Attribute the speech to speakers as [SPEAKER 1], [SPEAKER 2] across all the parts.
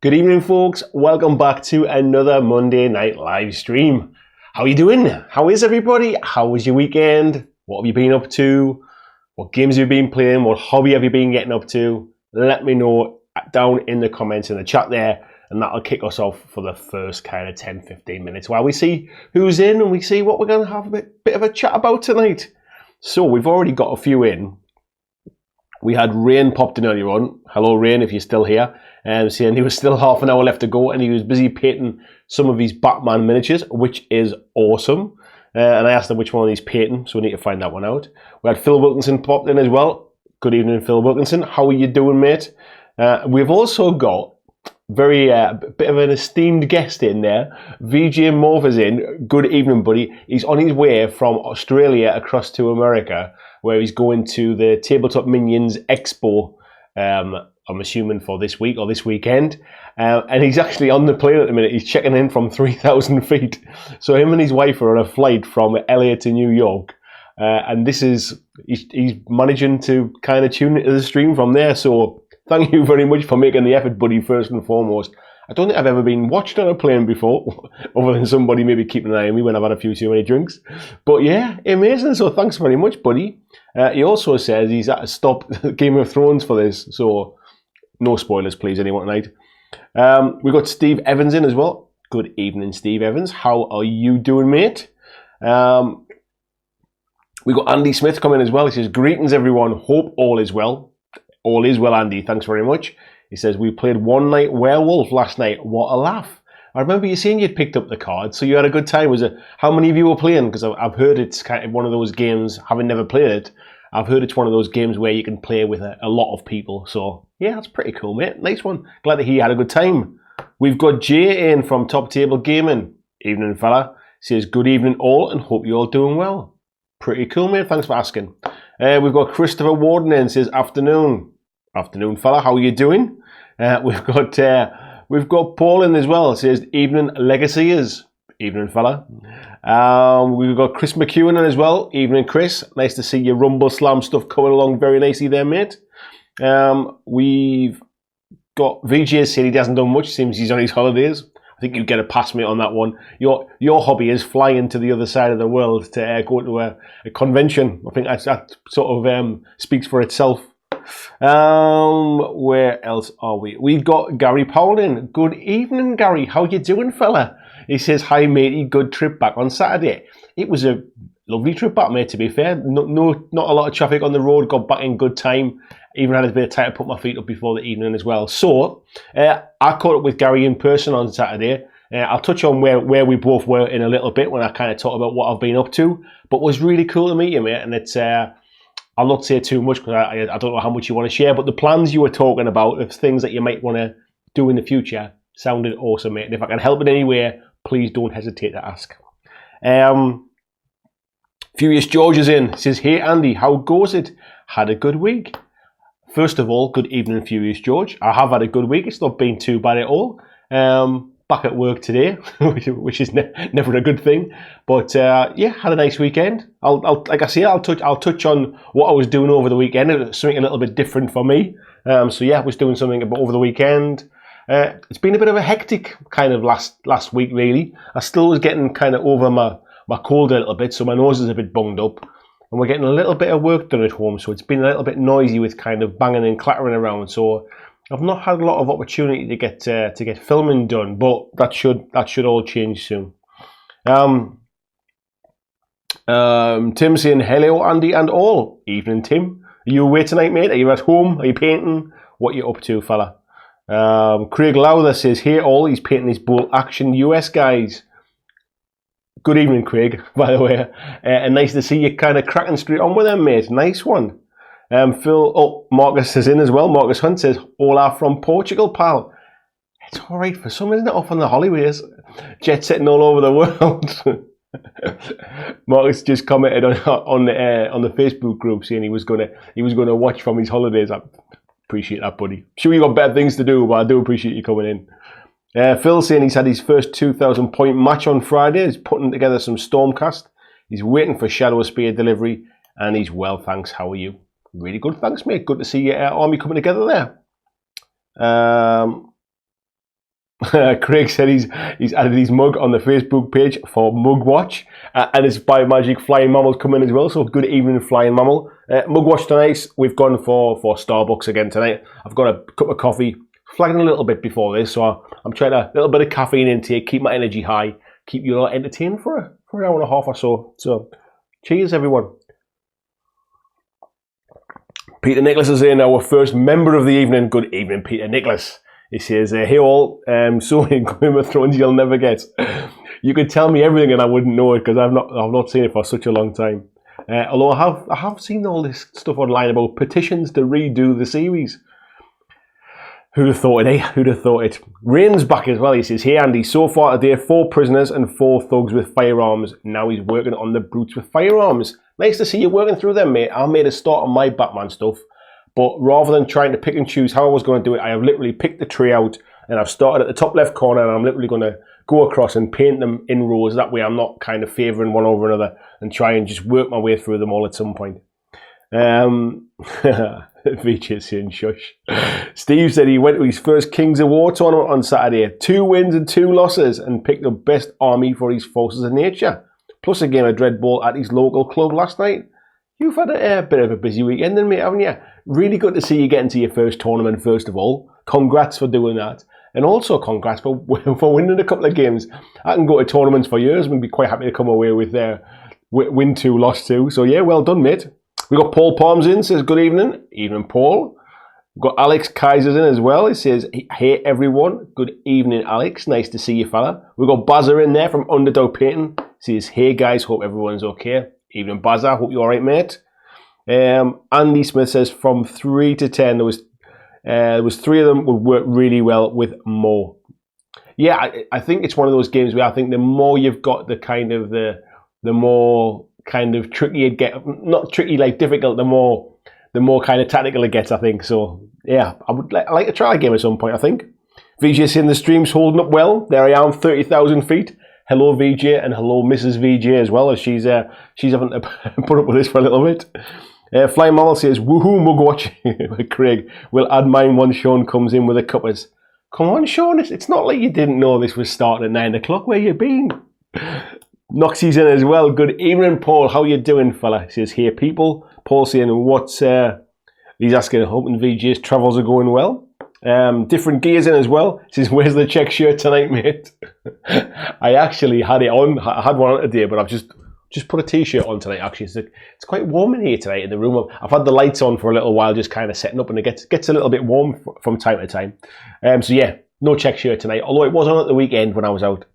[SPEAKER 1] Good evening, folks. Welcome back to another Monday night live stream. How are you doing? How is everybody? How was your weekend? What have you been up to? What games have you been playing? What hobby have you been getting up to? Let me know down in the comments in the chat there, and that'll kick us off for the first kind of 10-15 minutes while we see who's in and we see what we're going to have a bit of a chat about tonight. So we've already got a few in. We had Rain popped in earlier on. Hello, Rain, if you're still here. Saying he was still half an hour left to go, and he was busy painting some of his Batman miniatures, which is awesome. And I asked him which one he's painting, so we need to find that one out. We had Phil Wilkinson popped in as well. Good evening, Phil Wilkinson. How are you doing, mate? We've also got bit of an esteemed guest in there. VJ Morph is in. Good evening, buddy. He's on his way from Australia across to America, where he's going to the Tabletop Minions Expo, I'm assuming for this week or this weekend. And he's actually on the plane at the minute. He's checking in from 3,000 feet. So him and his wife are on a flight from LA to New York. And he's managing to kind of tune into the stream from there. So thank you very much for making the effort, buddy, first and foremost. I don't think I've ever been watched on a plane before, other than somebody maybe keeping an eye on me when I've had a few too many drinks. But yeah, amazing. So thanks very much, buddy. He also says he's had to stop Game of Thrones for this. So no spoilers, please, anyone tonight. We've got Steve Evans in as well. Good evening, Steve Evans. How are you doing, mate? We've got Andy Smith coming as well. He says, greetings, everyone. Hope all is well. All is well, Andy. Thanks very much. He says, we played One Night Werewolf last night. What a laugh. I remember you saying you'd picked up the card, so you had a good time. Was it? How many of you were playing? Because I've heard it's kind of one of those games, having never played it, I've heard it's one of those games where you can play with a lot of people. So, yeah, that's pretty cool, mate. Nice one. Glad that he had a good time. We've got Jay in from Top Table Gaming. Evening, fella. Says, good evening all, and hope you're all doing well. Pretty cool, mate. Thanks for asking. We've got Christopher Warden in. Says, afternoon. Afternoon, fella. How are you doing? We've got Paul in as well. It says, evening, Legacy is. Evening, fella. We've got Chris McEwen in as well. Evening, Chris. Nice to see your Rumble Slam stuff coming along very nicely there, mate. We've got VJ saying he hasn't done much. Seems he's on his holidays. I think you get a pass, mate, on that one. Your hobby is flying to the other side of the world to go to a convention. I think that sort of speaks for itself. Where else are we? We've got Gary Powell in. Good evening, Gary. How you doing, fella? He says, hi, matey. Good trip back on Saturday. It was a lovely trip back, mate, to be fair. Not a lot of traffic on the road. Got back in good time. Even had a bit of time to put my feet up before the evening as well. So, I caught up with Gary in person on Saturday. I'll touch on where we both were in a little bit when I kind of talk about what I've been up to. But it was really cool to meet you, mate. And it's... I'll not say too much because I don't know how much you want to share, but the plans you were talking about of things that you might want to do in the future sounded awesome, mate. And if I can help in any way, please don't hesitate to ask. Furious George is in. Says, hey, Andy, how goes it? Had a good week. First of all, good evening, Furious George. I have had a good week. It's not been too bad at all. Back at work today, which is never a good thing. But yeah, had a nice weekend. Like I say, I'll touch on what I was doing over the weekend. It was something a little bit different for me. So yeah, I was doing something over the weekend. It's been a bit of a hectic kind of last week, really. I still was getting kind of over my cold a little bit, so my nose is a bit bunged up. And we're getting a little bit of work done at home, so it's been a little bit noisy with kind of banging and clattering around. So I've not had a lot of opportunity to get filming done, but that should all change soon. Tim saying hello, Andy and all. Evening, Tim. Are you away tonight, mate? Are you at home? Are you painting? What are you up to, fella? Craig Lowther says, hey all, he's painting his Bolt Action US guys. Good evening, Craig, by the way. And nice to see you kind of cracking straight on with them, mate. Nice one. Marcus is in as well. Marcus Hunt says, hola from Portugal, pal. It's all right for some, isn't it? Off on the holidays. Jet setting all over the world. Marcus just commented on the Facebook group saying he was gonna watch from his holidays. I appreciate that, buddy. Sure you got better things to do, but I do appreciate you coming in. Phil saying he's had his first 2,000 point match on Friday. He's putting together some Stormcast. He's waiting for Shadow of Spear delivery, and he's well, thanks. How are you? Really good, thanks, mate. Good to see your army coming together there. Craig said he's added his mug on the Facebook page for Mugwatch, and it's by Magic Flying Mammal's come in as well. So good evening, Flying Mammal. Mugwatch tonight. We've gone for Starbucks again tonight. I've got a cup of coffee, flagging a little bit before this, so I'm trying a little bit of caffeine intake, keep my energy high, keep you all entertained for an hour and a half or so. So cheers, everyone. Peter Nicholas is in, our first member of the evening. Good evening, Peter Nicholas. He says, hey all, so in Game of Thrones you'll never get. You could tell me everything and I wouldn't know it because I've not seen it for such a long time. Although I have seen all this stuff online about petitions to redo the series. Who'd have thought it, eh? Who'd have thought it? Rain's back as well. He says, hey Andy, so far today 4 prisoners and 4 thugs with firearms. Now he's working on the brutes with firearms. Nice to see you working through them, mate. I made a start on my Batman stuff. But rather than trying to pick and choose how I was going to do it, I have literally picked the tree out and I've started at the top left corner and I'm literally going to go across and paint them in rows. That way I'm not kind of favouring one over another and try and just work my way through them all at some point. VJ saying shush. Steve said he went to his first Kings of War tournament on Saturday. 2 wins and 2 losses and picked the best army for his forces of nature. Plus a game of Dredd Ball at his local club last night. You've had a bit of a busy weekend, then, mate, haven't you? Really good to see you getting to your first tournament, first of all. Congrats for doing that. And also congrats for winning a couple of games. I can go to tournaments for years and be quite happy to come away with win 2, loss 2. So, yeah, well done, mate. We've got Paul Palms in, says good evening. Evening, Paul. We've got Alex Kaiser's in as well. He says, hey, everyone. Good evening, Alex. Nice to see you, fella. We've got Bazza in there from Underdog Painting. He says, hey, guys. Hope everyone's okay. Evening, Bazza. Hope you're all right, mate. Andy Smith says from 3 to 10, there was 3 of them would work really well with more. Yeah, I think it's one of those games where I think the more you've got the more kind of tricky it gets, not tricky like difficult, the more kind of tactical it gets, I think. So yeah, I would like to try a game at some point, I think. VJ saying the stream's holding up well. There I am, 30,000 feet. Hello VJ and hello Mrs. VJ as well, as she's having to put up with this for a little bit. Flying Mammal says, woohoo, Mugwatch. Craig, we'll add mine once Sean comes in with the cuppers. Come on, Sean, it's not like you didn't know this was starting at 9 o'clock. Where you been? Noxie's in as well. Good evening, Paul. How you doing, fella? He says, here, people. Paul saying, he's asking, hoping VJ's travels are going well. Different gears in as well. He says, where's the check shirt tonight, mate? I actually had it on. I had one on today, but I've just put a t-shirt on tonight, actually. It's quite warm in here tonight in the room. I've had the lights on for a little while, just kind of setting up, and it gets a little bit warm from time to time. So yeah, no check shirt tonight, although it was on at the weekend when I was out.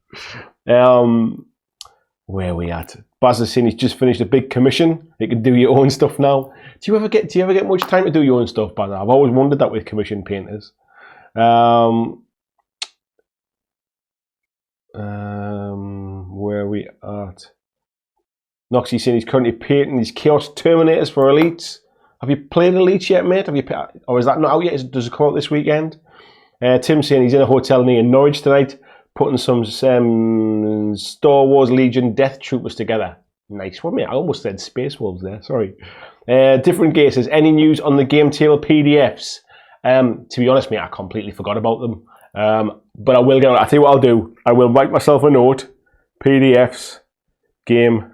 [SPEAKER 1] Where are we at? Baz has seen he's just finished a big commission. You can do your own stuff now. Do you ever get much time to do your own stuff, Baz? I've always wondered that with commission painters. Where are we at? Noxie's saying he's currently painting these Chaos Terminators for Elites. Have you played Elites yet, mate? Or is that not out yet? Does it come out this weekend? Tim saying he's in a hotel near Norwich tonight, putting some Star Wars Legion Death Troopers together. Nice one, mate. I almost said Space Wolves there. Sorry. Different Gear says, any news on the game table PDFs? To be honest, mate, I completely forgot about them. But I will get on. I'll tell you what I'll do. I will write myself a note. PDFs, game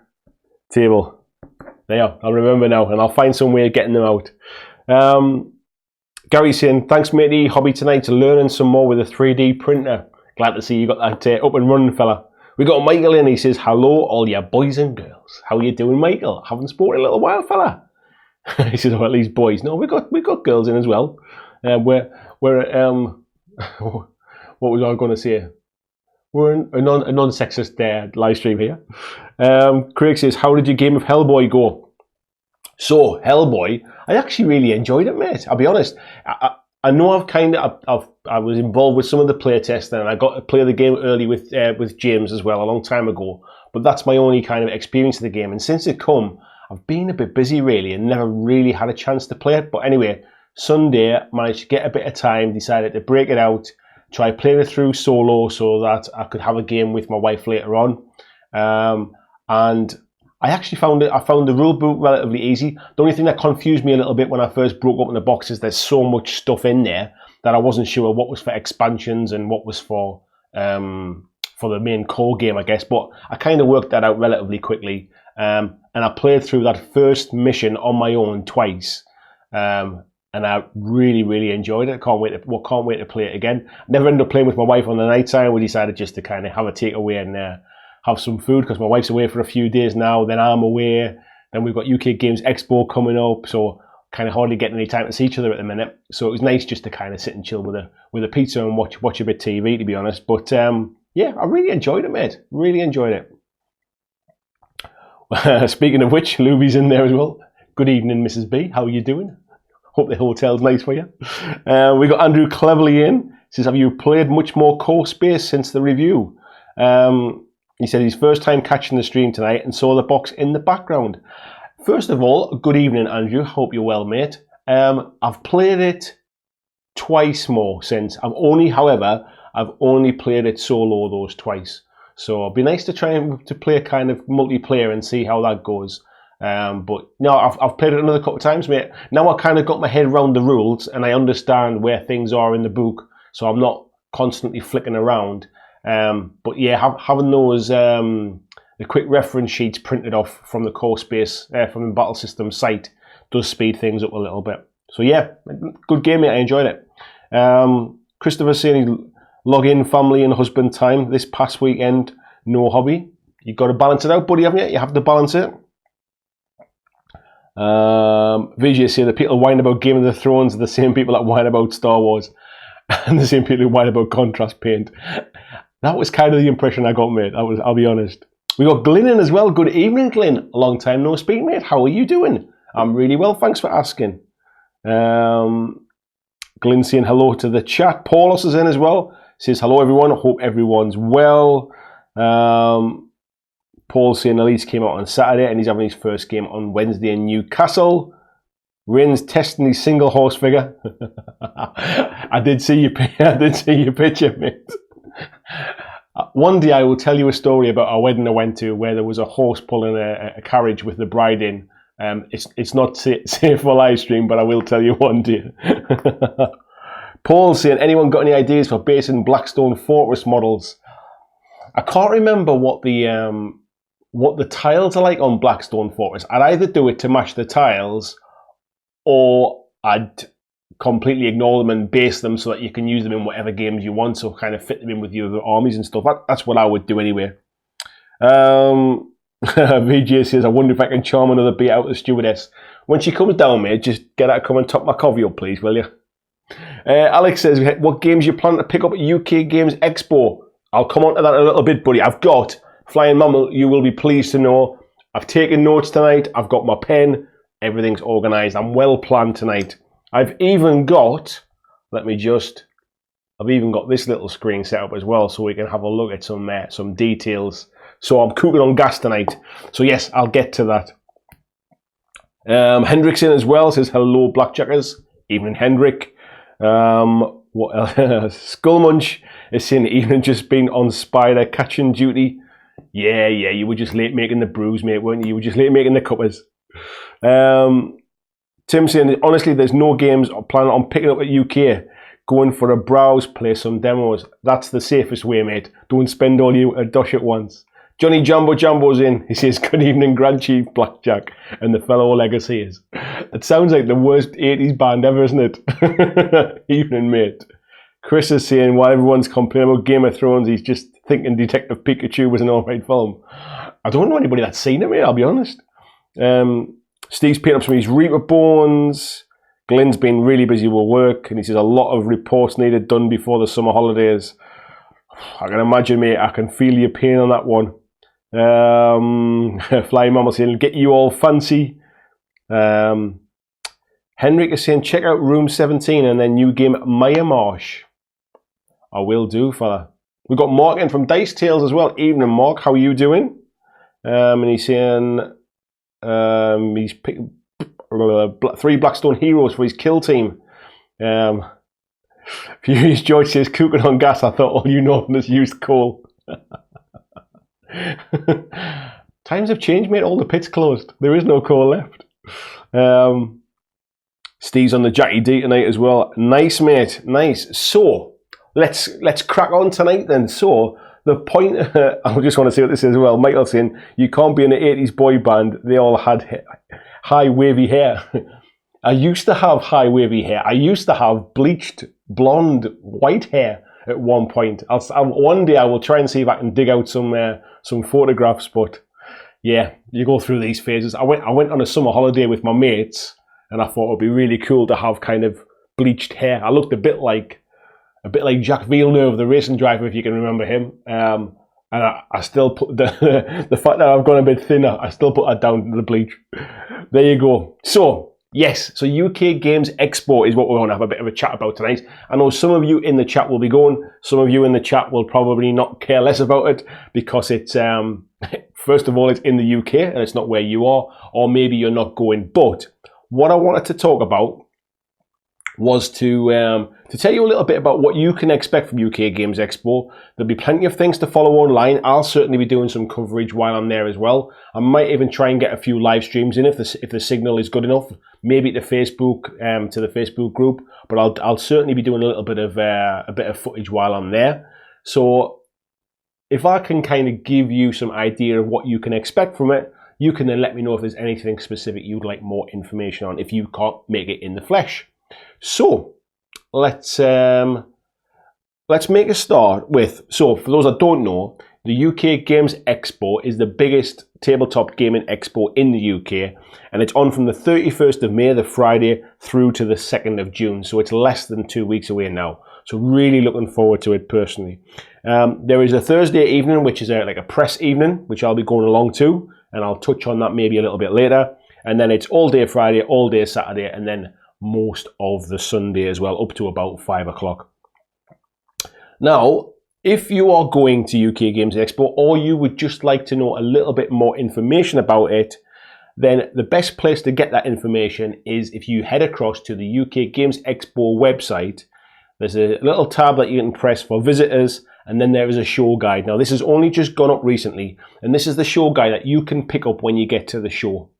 [SPEAKER 1] table. There, I'll remember now, and I'll find some way of getting them out. Gary's saying, thanks, matey. Hobby tonight to learning some more with a 3D printer. Glad to see you got that up and running, fella. We got Michael in. He says, hello, all you boys and girls. How you doing, Michael? Haven't spoken in a little while, fella. He says, well, at least boys. No, we got girls in as well. What was I going to say? We're a non-sexist live stream here. Craig says, how did your game of Hellboy go? So, Hellboy, I actually really enjoyed it, mate. I'll be honest. I know I was involved with some of the play testing, and I got to play the game early with James as well a long time ago. But that's my only kind of experience of the game. And since it come, I've been a bit busy really and never really had a chance to play it. But anyway, Sunday, managed to get a bit of time, decided to break it out, try playing it through solo so that I could have a game with my wife later on. And I actually found the rule book relatively easy. The only thing that confused me a little bit when I first broke open the box is there's so much stuff in there that I wasn't sure what was for expansions and what was for the main core game, I guess. But I kind of worked that out relatively quickly, and I played through that first mission on my own twice, and I really enjoyed it. Can't wait to play it again. Never ended up playing with my wife on the night time. We decided just to kind of have a takeaway and have some food because my wife's away for a few days now. Then I'm away. Then we've got UK Games Expo coming up, so kind of hardly getting any time to see each other at the minute. So it was nice just to kind of sit and chill with a pizza and watch a bit of TV, to be honest. But yeah, I really enjoyed it, mate. Really enjoyed it. Speaking of which, Luby's in there as well. Good evening, Mrs. B. How are you doing? Hope the hotel's nice for you. We got Andrew Cleverly in. He says, have you played much more core space since the review? He said his first time catching the stream tonight and saw the box in the background. First of all, good evening, Andrew. Hope you're well, mate. I've played it twice more since. I've only played it solo those twice. So it'd be nice to try to play a kind of multiplayer and see how that goes. But no, I've played it another couple of times, mate. Now I kind of got my head around the rules and I understand where things are in the book, so I'm not constantly flicking around. But yeah, having those the quick reference sheets printed off from the core space from the Battle System site does speed things up a little bit. So yeah, good game, mate. I enjoyed it. Christopher saying log in family and husband time this past weekend. No hobby. You've got to balance it out, buddy, haven't you? You have to balance it. Vijay say the people whine about Game of the Thrones are the same people that whine about Star Wars and the same people who whine about contrast paint. That was kind of the impression I got, mate. I'll be honest. We got Glyn in as well. Good evening, Glyn. A long time no speak, mate. How are you doing? I'm really well, thanks for asking. Glyn saying hello to the chat. Paulus is in as well. Says hello, everyone. Hope everyone's well. Paul saying Elise came out on Saturday and he's having his first game on Wednesday in Newcastle. Rain's testing his single horse figure. I did see your picture, mate. One day I will tell you a story about a wedding I went to where there was a horse pulling a carriage with the bride in. It's not safe for live stream, but I will tell you one day. Paul saying, anyone got any ideas for basing Blackstone Fortress models? I can't remember what the tiles are like on Blackstone Fortress. I'd either do it to match the tiles, or I'd completely ignore them and base them so that you can use them in whatever games you want, so kind of fit them in with your other armies and stuff. That's what I would do anyway. VJ says, I wonder if I can charm another beer out of the stewardess. When she comes down, mate, just get her to come and top my coffee up, please, will you? Alex says, what games you plan to pick up at UK Games Expo? I'll come on to that in a little bit, buddy. I've got Flying Mammal, you will be pleased to know. I've taken notes tonight. I've got my pen. Everything's organised. I'm well planned tonight. I've even got, I've even got this little screen set up as well so we can have a look at some details. So I'm cooking on gas tonight. So yes, I'll get to that. Hendrick's in as well, says hello BlackJackers. Evening Hendrick. What else? Skullmunch is saying evening just been on spider catching duty. Yeah, you were just late making the brews, mate, weren't you? You were just late making the cuppers. Tim saying, honestly, there's no games I'm planning on picking up at UK. Going for a browse, play some demos. That's the safest way, mate. Don't spend all your dosh at once. Johnny Jumbo's in. He says, good evening, Grand Chief BlackJack and the fellow legacies. It sounds like the worst 80s band ever, isn't it? Evening, mate. Chris is saying, while everyone's complaining about Game of Thrones, he's just thinking Detective Pikachu was an alright film. I don't know anybody that's seen it, mate, I'll be honest. Steve's painting up some of his Reaper bones. Glenn's been really busy with work, and he says a lot of reports needed done before the summer holidays. I can imagine, mate, I can feel your pain on that one. Flying Mama saying, get you all fancy. Henrik is saying, check out Room 17 and then new game Maya Marsh. I will do, fella. We've got Mark in from Dice Tales as well. Evening, Mark. How are you doing? And he's saying he's picked 3 Blackstone heroes for his kill team. Furious George says, cooking on gas. I thought all you Northerners used coal. Times have changed, mate. All the pits closed. There is no core left. Steve's on the Jackie D tonight as well. Nice, mate. Nice. So let's crack on tonight then. So the point, I just want to say what this is as well. Michael's saying you can't be in an 80s boy band. They all had high wavy hair. I used to have high wavy hair. I used to have bleached blonde white hair at one point. One day I will try and see if I can dig out some photographs. But yeah, you go through these phases. I went on a summer holiday with my mates, and I thought it would be really cool to have kind of bleached hair. I looked a bit like Jacques Villeneuve, the racing driver, if you can remember him. And I still put the fact that I've gone a bit thinner, I still put that down to the bleach. There you go. So yes, so UK Games Expo is what we're going to have a bit of a chat about tonight. I know some of you in the chat will be going. Some of you in the chat will probably not care less about it because it's, first of all, it's in the UK and it's not where you are, or maybe you're not going. But what I wanted to talk about was to tell you a little bit about what you can expect from UK Games Expo. There'll be plenty of things to follow online. I'll certainly be doing some coverage while I'm there as well. I might even try and get a few live streams in if the signal is good enough. Maybe to Facebook, to the Facebook group. But I'll certainly be doing a little bit of footage while I'm there. So if I can kind of give you some idea of what you can expect from it, you can then let me know if there's anything specific you'd like more information on if you can't make it in the flesh. So let's make a start with, so for those that don't know, the UK Games Expo is the biggest tabletop gaming expo in the UK, and it's on from the 31st of May, the Friday, through to the 2nd of June. So it's less than 2 weeks away now. So really looking forward to it personally. There is a Thursday evening, which is like a press evening, which I'll be going along to, and I'll touch on that maybe a little bit later. And then it's all day Friday, all day Saturday, and then most of the Sunday as well, up to about 5 o'clock. Now, if you are going to UK Games Expo, or you would just like to know a little bit more information about it, then the best place to get that information is if you head across to the UK Games Expo website. There's a little tab that you can press for visitors, and then there is a show guide. Now, this has only just gone up recently, and this is the show guide that you can pick up when you get to the show.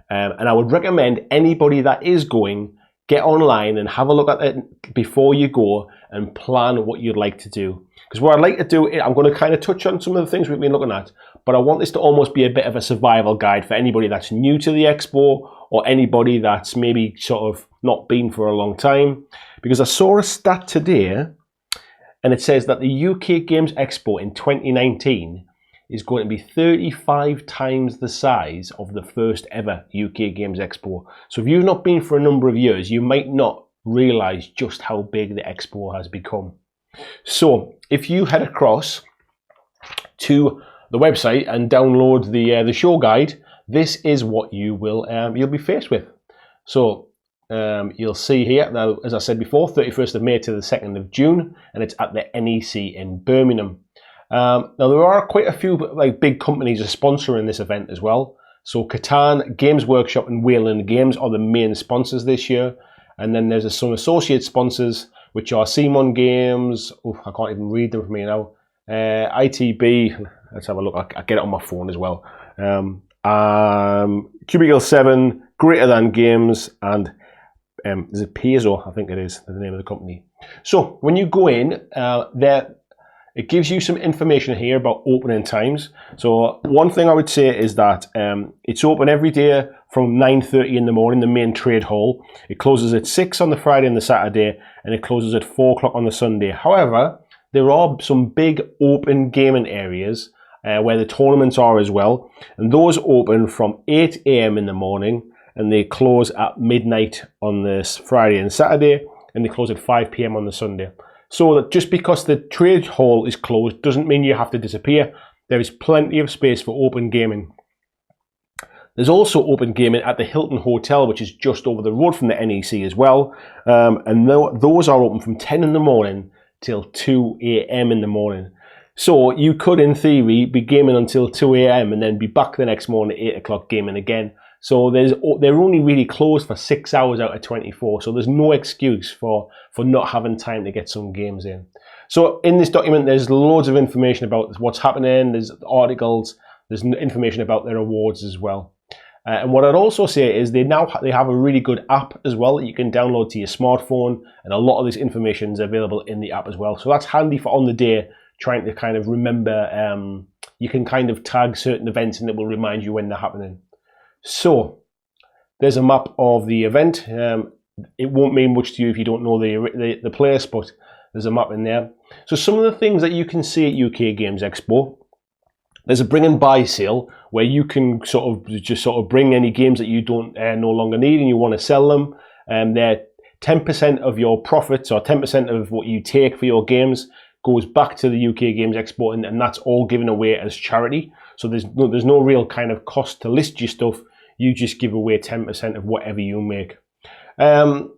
[SPEAKER 1] And I would recommend anybody that is going, get online and have a look at it before you go and plan what you'd like to do. Because what I'd like to do, I'm going to kind of touch on some of the things we've been looking at, but I want this to almost be a bit of a survival guide for anybody that's new to the expo or anybody that's maybe sort of not been for a long time. Because I saw a stat today, and it says that the UK Games Expo in 2019 is going to be 35 times the size of the first ever UK Games Expo. So if you've not been for a number of years, you might not realise just how big the expo has become. So if you head across to the website and download the show guide, this is what you will you'll be faced with. So you'll see here, now as I said before, 31st of May to the 2nd of June, and it's at the NEC in Birmingham. Now there are quite a few like big companies are sponsoring this event as well. So Catan, Games Workshop and Wayland Games are the main sponsors this year. And then there's some associate sponsors, which are Simon Games, I can't even read them for me now, ITB, let's have a look, I get it on my phone as well, Cubicle 7, Greater Than Games, and is it Piezo, I think it is the name of the company. So when you go in, it gives you some information here about opening times. So one thing I would say is that it's open every day from 9:30 in the morning, the main trade hall. It closes at 6 on the Friday and the Saturday, and it closes at 4 o'clock on the Sunday. However, there are some big open gaming areas where the tournaments are as well. And those open from 8 a.m. in the morning, and they close at midnight on this Friday and Saturday, and they close at 5 p.m. on the Sunday. So that just because the trade hall is closed doesn't mean you have to disappear. There is plenty of space for open gaming. There's also open gaming at the Hilton Hotel, which is just over the road from the NEC as well. And those are open from 10 in the morning till 2 a.m. in the morning. So you could, in theory, be gaming until 2 a.m. and then be back the next morning at 8 o'clock gaming again. So they're only really closed for 6 hours out of 24. So there's no excuse for not having time to get some games in. So in this document, there's loads of information about what's happening. There's articles. There's information about their awards as well. And what I'd also say is they have a really good app as well that you can download to your smartphone, and a lot of this information is available in the app as well. So that's handy for on the day trying to kind of remember. You can kind of tag certain events and it will remind you when they're happening. So there's a map of the event. It won't mean much to you if you don't know the place, but there's a map in there. So some of the things that you can see at UK Games Expo. There's a bring and buy sale where you can sort of bring any games that you don't no longer need and you want to sell them. They're 10% of your profits, or 10% of what you take for your games goes back to the UK Games Expo, and that's all given away as charity. So there's no real kind of cost to list your stuff. You just give away 10% of whatever you make. And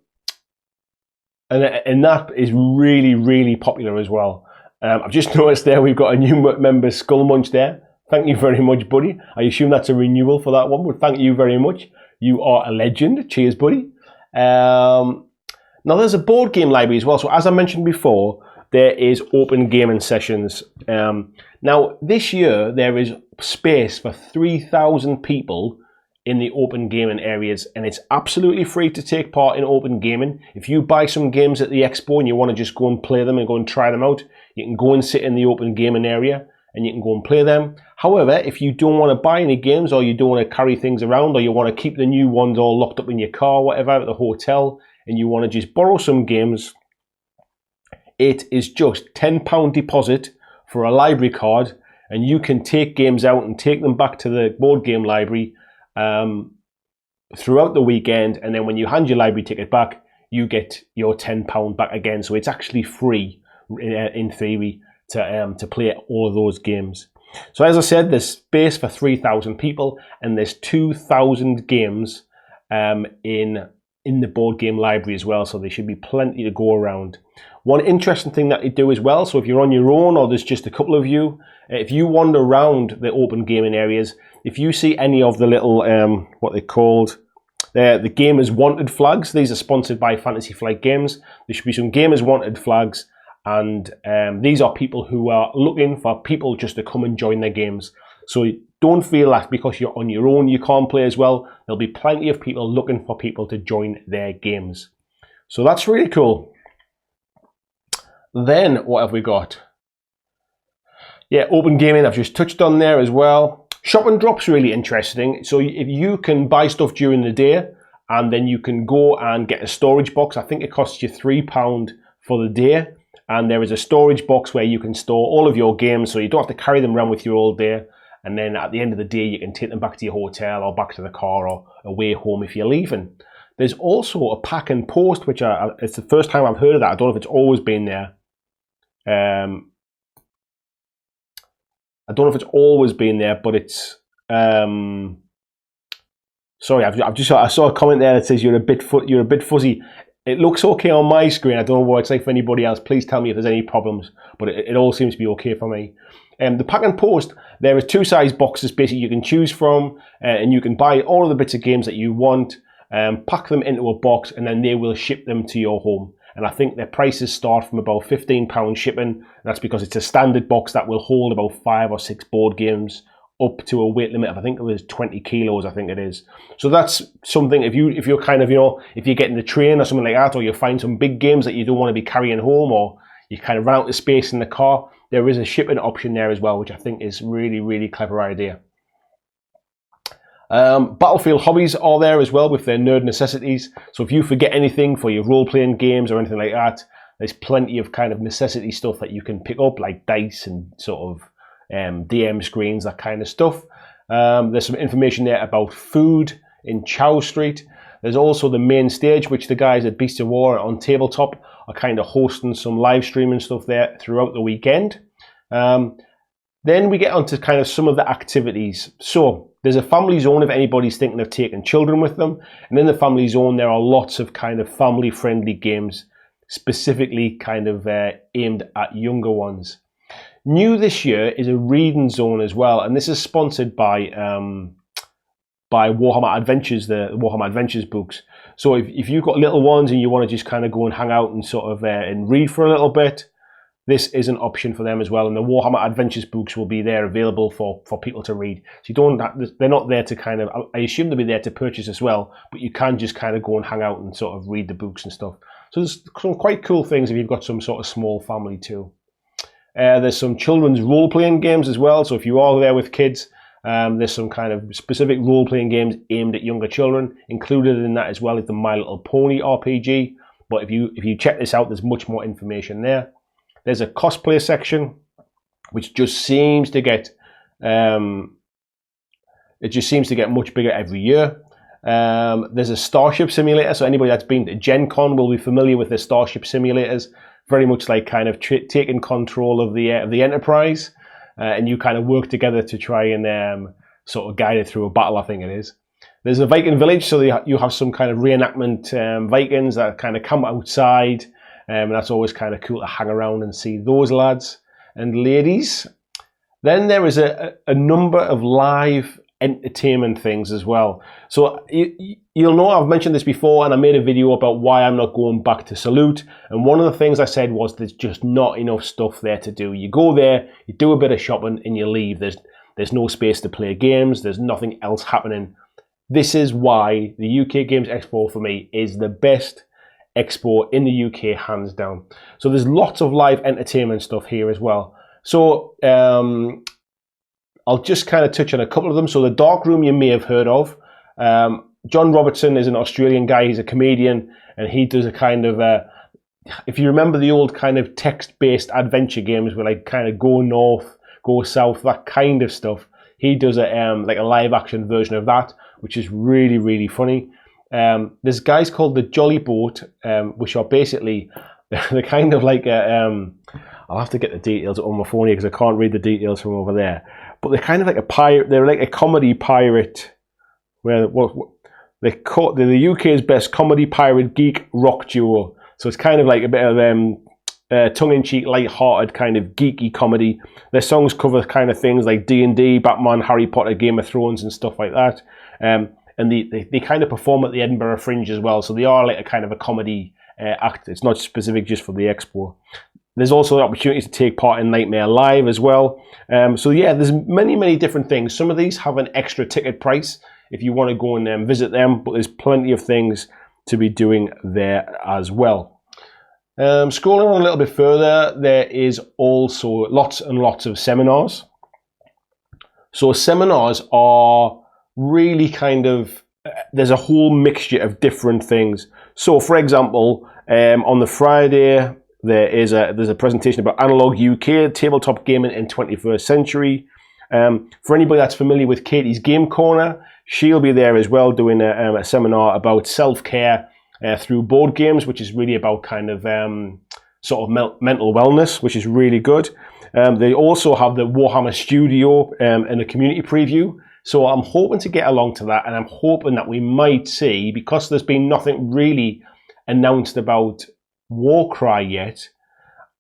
[SPEAKER 1] that is really, really popular as well. I've just noticed there we've got a new member, Skull Munch, there. Thank you very much, buddy. I assume that's a renewal for that one, but thank you very much. You are a legend. Cheers, buddy. Now, there's a board game library as well. So as I mentioned before, there is open gaming sessions. Now, this year, there is space for 3,000 people in the open gaming areas, and it's absolutely free to take part in open gaming. If you buy some games at the expo and you want to just go and play them and go and try them out, you can go and sit in the open gaming area and you can go and play them. However, if you don't want to buy any games, or you don't want to carry things around, or you want to keep the new ones all locked up in your car or whatever at the hotel, and you want to just borrow some games, it is just £10 deposit for a library card, and you can take games out and take them back to the board game library throughout the weekend, and then when you hand your library ticket back, you get your £10 back again. So it's actually free in theory to play all of those games. So as I said, there's space for 3,000 people, and there's 2,000 games in the board game library as well. So there should be plenty to go around. One interesting thing that they do as well, so if you're on your own or there's just a couple of you, if you wander around the open gaming areas, if you see any of the little, what they're called, the Gamers Wanted flags, these are sponsored by Fantasy Flight Games. There should be some Gamers Wanted flags, and these are people who are looking for people just to come and join their games. So don't feel that because you're on your own you can't play as well. There'll be plenty of people looking for people to join their games. So that's really cool. Then what have we got? Yeah, open gaming I've just touched on there as well. Shop and drop's really interesting. So if you can buy stuff during the day, and then you can go and get a storage box. I think it costs you £3 for the day. And there is a storage box where you can store all of your games, so you don't have to carry them around with you all day. And then at the end of the day, you can take them back to your hotel or back to the car or away home if you're leaving. There's also a pack and post, which it's the first time I've heard of that. I don't know if it's always been there. I don't know if it's always been there, but it's. Sorry, I saw a comment there that says you're a bit fuzzy. It looks okay on my screen. I don't know what it's like for anybody else. Please tell me if there's any problems, but it all seems to be okay for me. The pack and post, there are two size boxes basically you can choose from, and you can buy all of the bits of games that you want, pack them into a box, and then they will ship them to your home. And I think their prices start from about £15 shipping. That's because it's a standard box that will hold about 5 or 6 board games up to a weight limit of, I think it was 20 kilos, I think it is. So that's something, if you're kind of, if you get in the train or something like that, or you find some big games that you don't want to be carrying home, or you kind of run out of space in the car, there is a shipping option there as well, which I think is really, really clever idea. Battlefield hobbies are there as well with their nerd necessities. So if you forget anything for your role-playing games or anything like that, there's plenty of kind of necessity stuff that you can pick up, like dice and sort of DM screens, that kind of stuff. There's some information there about food in Chow Street. There's also the main stage, which the guys at Beast of War on Tabletop are kind of hosting some live streaming stuff there throughout the weekend. Then we get onto kind of some of the activities. So there's a family zone if anybody's thinking of taking children with them. And in the family zone, there are lots of kind of family-friendly games, specifically kind of aimed at younger ones. New this year is a reading zone as well, and this is sponsored by Warhammer Adventures, the Warhammer Adventures books. So if you've got little ones and you want to just kind of go and hang out and sort of and read for a little bit, this is an option for them as well. And the Warhammer Adventures books will be there available for people to read. So you don't have, they're not there to kind of, I assume they'll be there to purchase as well, but you can just kind of go and hang out and sort of read the books and stuff. So there's some quite cool things if you've got some sort of small family too. There's some children's role-playing games as well. So if you are there with kids, there's some kind of specific role-playing games aimed at younger children. Included in that as well is the My Little Pony RPG. But if you check this out, there's much more information there. There's a cosplay section, which just seems to get much bigger every year. There's a Starship Simulator, so anybody that's been to Gen Con will be familiar with the Starship Simulators. Very much like kind of taking control of the Enterprise, and you kind of work together to try and sort of guide it through a battle, I think it is. There's a Viking village, so you have some kind of reenactment Vikings that kind of come outside, and that's always kind of cool to hang around and see those lads and ladies. Then there is a number of live entertainment things as well. So you'll know I've mentioned this before, and I made a video about why I'm not going back to Salute, and one of the things I said was there's just not enough stuff there to do. You go there, you do a bit of shopping, and you leave. There's no space to play games, there's nothing else happening. This is why the UK Games Expo for me is the best expo in the UK, hands down. So there's lots of live entertainment stuff here as well. So I'll just kind of touch on a couple of them. So the Darkroom you may have heard of. John Robertson is an Australian guy. He's a comedian, and he does a kind of, if you remember the old kind of text-based adventure games where like kind of go north, go south, that kind of stuff. He does like a live-action version of that, which is really, really funny. There's guys called the Jolly Boat, which are basically, they're kind of like I'll have to get the details on my phone here because I can't read the details from over there. But they're kind of like a pirate. They're like a comedy pirate. They're the UK's best comedy pirate geek rock duo. So it's kind of like a bit of tongue-in-cheek, light-hearted kind of geeky comedy. Their songs cover kind of things like D&D, Batman, Harry Potter, Game of Thrones, and stuff like that. And they kind of perform at the Edinburgh Fringe as well. So they are like a kind of a comedy act. It's not specific just for the expo. There's also the opportunity to take part in Nightmare Live as well. So yeah, there's many, many different things. Some of these have an extra ticket price if you want to go and visit them, but there's plenty of things to be doing there as well. Scrolling on a little bit further, there is also lots and lots of seminars. So seminars are really kind of, there's a whole mixture of different things. So for example, on the Friday, there's a presentation about Analog UK, tabletop gaming in 21st century. For anybody that's familiar with Katie's Game Corner, she'll be there as well doing a seminar about self-care through board games, which is really about kind of sort of mental wellness, which is really good. They also have the Warhammer Studio and a community preview. So I'm hoping to get along to that, and I'm hoping that we might see, because there's been nothing really announced about Warcry yet,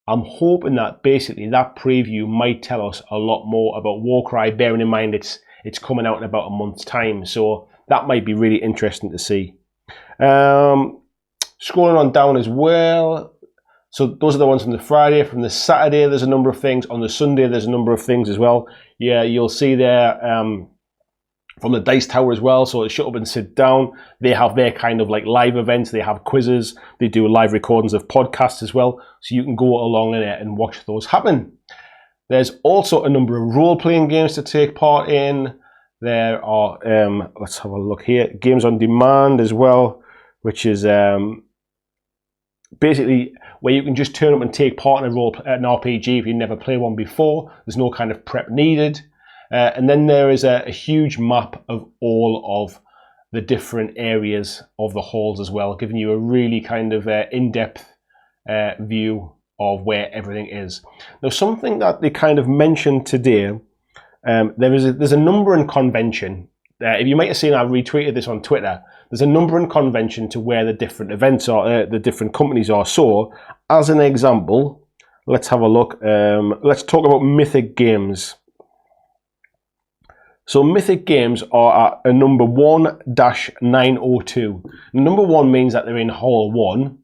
[SPEAKER 1] I'm hoping that basically that preview might tell us a lot more about Warcry, bearing in mind it's coming out in about a month's time. So that might be really interesting to see. Scrolling on down as well. So those are the ones from the Friday. From the Saturday, there's a number of things. On the Sunday, there's a number of things as well. Yeah, you'll see there from the Dice Tower as well. So Shut Up and Sit Down, they have their kind of like live events. They have quizzes. They do live recordings of podcasts as well. So you can go along in it and watch those happen. There's also a number of role-playing games to take part in. There are, let's have a look here, Games on Demand as well, which is basically where you can just turn up and take part in an RPG if you never played one before. There's no kind of prep needed. And then there is a huge map of all of the different areas of the halls as well, giving you a really kind of in-depth view of where everything is. Now, something that they kind of mentioned today, there's a number in convention. If you might have seen, I retweeted this on Twitter. There's a number in convention to where the different events are, the different companies are. So, as an example, let's have a look. Let's talk about Mythic Games. So Mythic Games are at a number 1-902. Number 1 means that they're in Hall 1.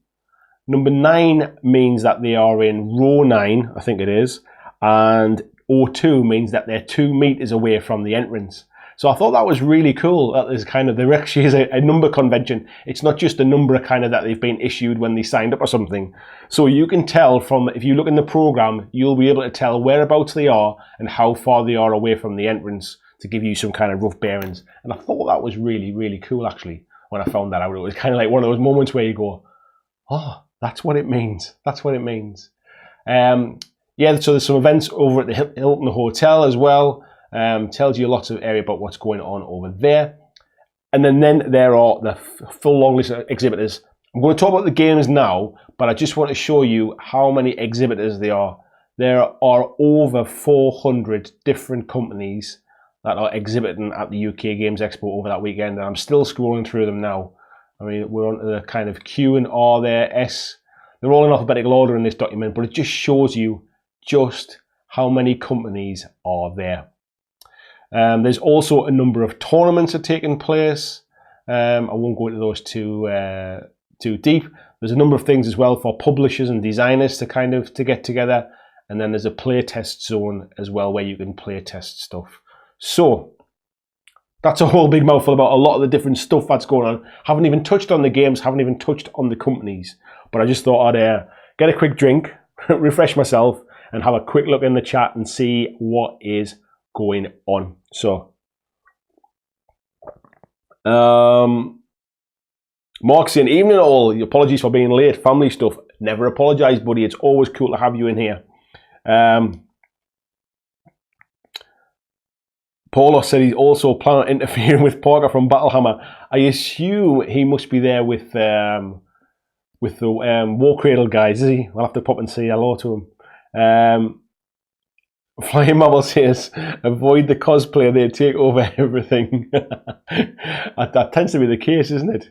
[SPEAKER 1] Number 9 means that they are in row 9, I think it is, and O2 means that they're 2 meters away from the entrance. So I thought that was really cool. That there's kind of, there actually is a number convention. It's not just a number kind of that they've been issued when they signed up or something. So you can tell from, if you look in the program, you'll be able to tell whereabouts they are and how far they are away from the entrance to give you some kind of rough bearings. And I thought that was really, really cool actually when I found that out. It was kind of like one of those moments where you go, oh, that's what it means. That's what it means. Yeah, so there's some events over at the Hilton Hotel as well. Tells you lots of area about what's going on over there. And then there are the full long list of exhibitors. I'm going to talk about the games now, but I just want to show you how many exhibitors there are. There are over 400 different companies that are exhibiting at the UK Games Expo over that weekend, and I'm still scrolling through them now. I mean, we're on the kind of Q and R there, S. They're all in alphabetical order in this document, but it just shows you just how many companies are there. There's also a number of tournaments that are taking place. I won't go into those too deep. There's a number of things as well for publishers and designers to get together. And then there's a playtest zone as well where you can playtest stuff. So that's a whole big mouthful about a lot of the different stuff that's going on. Haven't even touched on the games, haven't even touched on the companies. But I just thought I'd get a quick drink, refresh myself, and have a quick look in the chat and see what is going on. So, Mark saying, evening all, apologies for being late, family stuff. Never apologise, buddy. It's always cool to have you in here. Paulo said he's also planning on interfering with Parker from Battlehammer. I assume he must be there with the War Cradle guys, is he? I'll have to pop and say hello to him. Flying Mammal says, avoid the cosplayer, they take over everything. That tends to be the case, isn't it?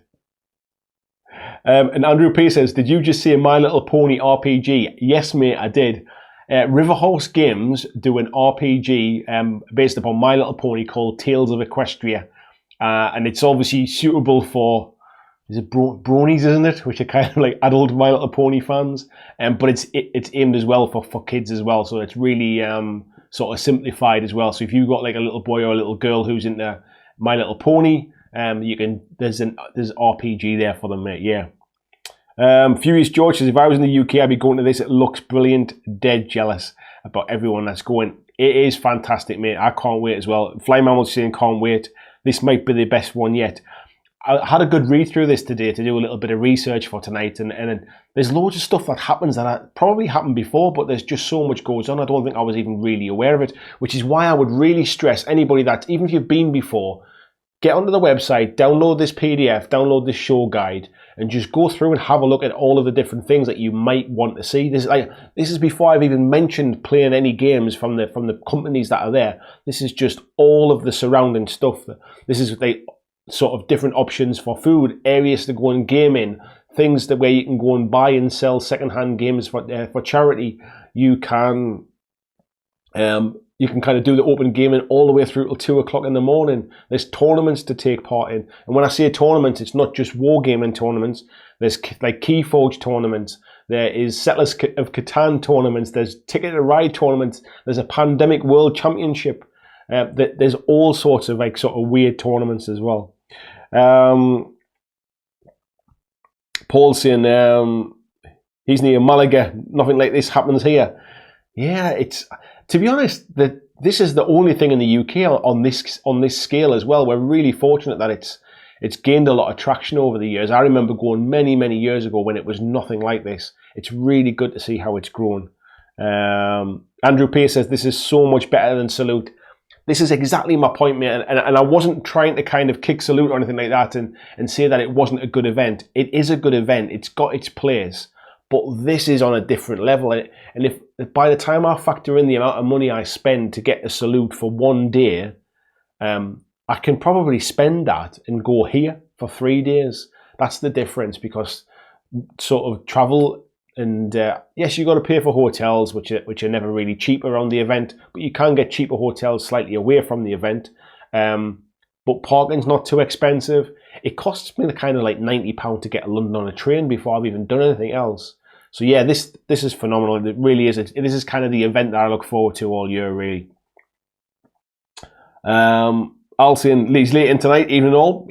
[SPEAKER 1] And Andrew P says, did you just see a My Little Pony RPG? Yes, mate, I did. Riverhouse Games do an RPG based upon My Little Pony called Tales of Equestria. And it's obviously suitable for, is it bronies, isn't it? Which are kind of like adult My Little Pony fans. But it's aimed as well for kids as well. So it's really sort of simplified as well. So if you've got like a little boy or a little girl who's into My Little Pony, there's RPG there for them, mate. Yeah. Furious George says, if I was in the UK, I'd be going to this. It looks brilliant. Dead jealous about everyone that's going. It is fantastic, mate. I can't wait as well. Fly Mammal's saying can't wait. This might be the best one yet. I had a good read through this today to do a little bit of research for tonight, and there's loads of stuff that happens that probably happened before, but there's just so much goes on. I don't think I was even really aware of it, which is why I would really stress anybody that, even if you've been before, get onto the website, download this PDF, download this show guide, and just go through and have a look at all of the different things that you might want to see. This is before I've even mentioned playing any games from the companies that are there. This is just all of the surrounding stuff. This is the sort of different options for food, areas to go and game in, things that where you can go and buy and sell secondhand games for charity. You can kind of do the open gaming all the way through till 2 o'clock in the morning. There's tournaments to take part in. And when I say tournaments, it's not just wargaming tournaments. There's like Keyforge tournaments. There is Settlers of Catan tournaments. There's Ticket to Ride tournaments. There's a Pandemic World Championship. There's all sorts of like sort of weird tournaments as well. Paul's saying he's near Malaga. Nothing like this happens here. Yeah, it's, to be honest, this is the only thing in the UK on this scale as well. We're really fortunate that it's gained a lot of traction over the years. I remember going many years ago when it was nothing like this. It's really good to see how it's grown. Andrew Pace says this is so much better than Salute. This is exactly my point, mate, and I wasn't trying to kind of kick Salute or anything like that and say that it wasn't a good event. It is a good event. It's got its place. But this is on a different level. And if by the time I factor in the amount of money I spend to get a Salute for one day, I can probably spend that and go here for 3 days. That's the difference, because sort of travel and yes, you got to pay for hotels, which are never really cheap around the event, but you can get cheaper hotels slightly away from the event. But parking's not too expensive. it costs me kind of like £90 to get to London on a train before I've even done anything else. So yeah, this is phenomenal. It really is. This is kind of the event that I look forward to all year, really. I'll see Lee's late in tonight, evening all.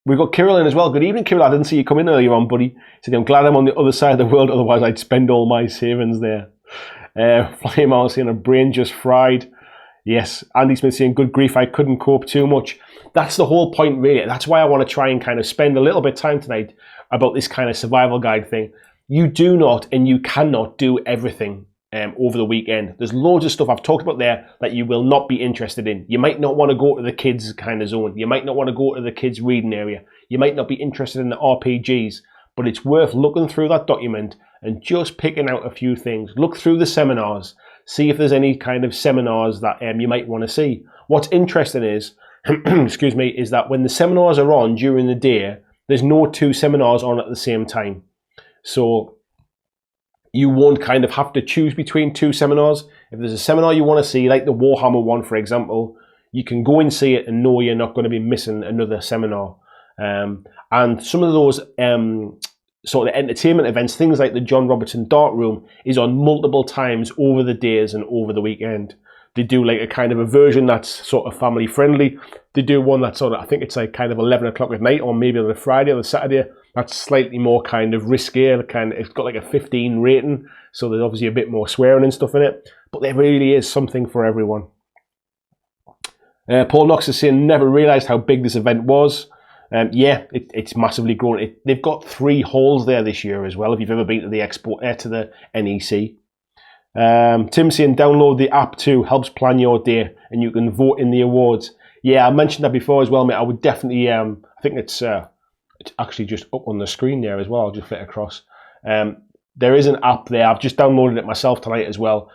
[SPEAKER 1] We've got Kirill in as well. Good evening, Kirill. I didn't see you come in earlier on, buddy. He said, I'm glad I'm on the other side of the world, otherwise I'd spend all my savings there. Flame Out saying, a brain just fried. Yes, Andy Smith saying, good grief, I couldn't cope too much. That's the whole point, really. That's why I want to try and kind of spend a little bit of time tonight about this kind of survival guide thing. You do not and you cannot do everything over the weekend. There's loads of stuff I've talked about there that you will not be interested in. You might not want to go to the kids kind of zone. You might not want to go to the kids reading area. You might not be interested in the RPGs, but it's worth looking through that document and just picking out a few things. Look through the seminars. See if there's any kind of seminars that you might want to see. What's interesting is, excuse me, is that when the seminars are on during the day, there's no two seminars on at the same time. So you won't kind of have to choose between two seminars. If there's a seminar you want to see, like the Warhammer one, for example, you can go and see it and know you're not going to be missing another seminar. And some of those sort of entertainment events, things like the John Robertson Darkroom, is on multiple times over the days and over the weekend. They do like a kind of a version that's sort of family friendly. They do one that's sort of, I think it's like kind of 11 o'clock at night, or maybe on the Friday or the Saturday. That's slightly more kind of riskier. It's got like a 15 rating, so there's obviously a bit more swearing and stuff in it. But there really is something for everyone. Paul Knox is saying, never realised how big this event was. Yeah, it's massively grown. They've got 3 halls there this year as well, if you've ever been to the Expo, to the NEC. Tim saying, download the app too, helps plan your day, and you can vote in the awards. Yeah, I mentioned that before as well, mate. I would definitely, I think it's actually just up on the screen there as well. I'll just flick across. There is an app there. I've just downloaded it myself tonight as well.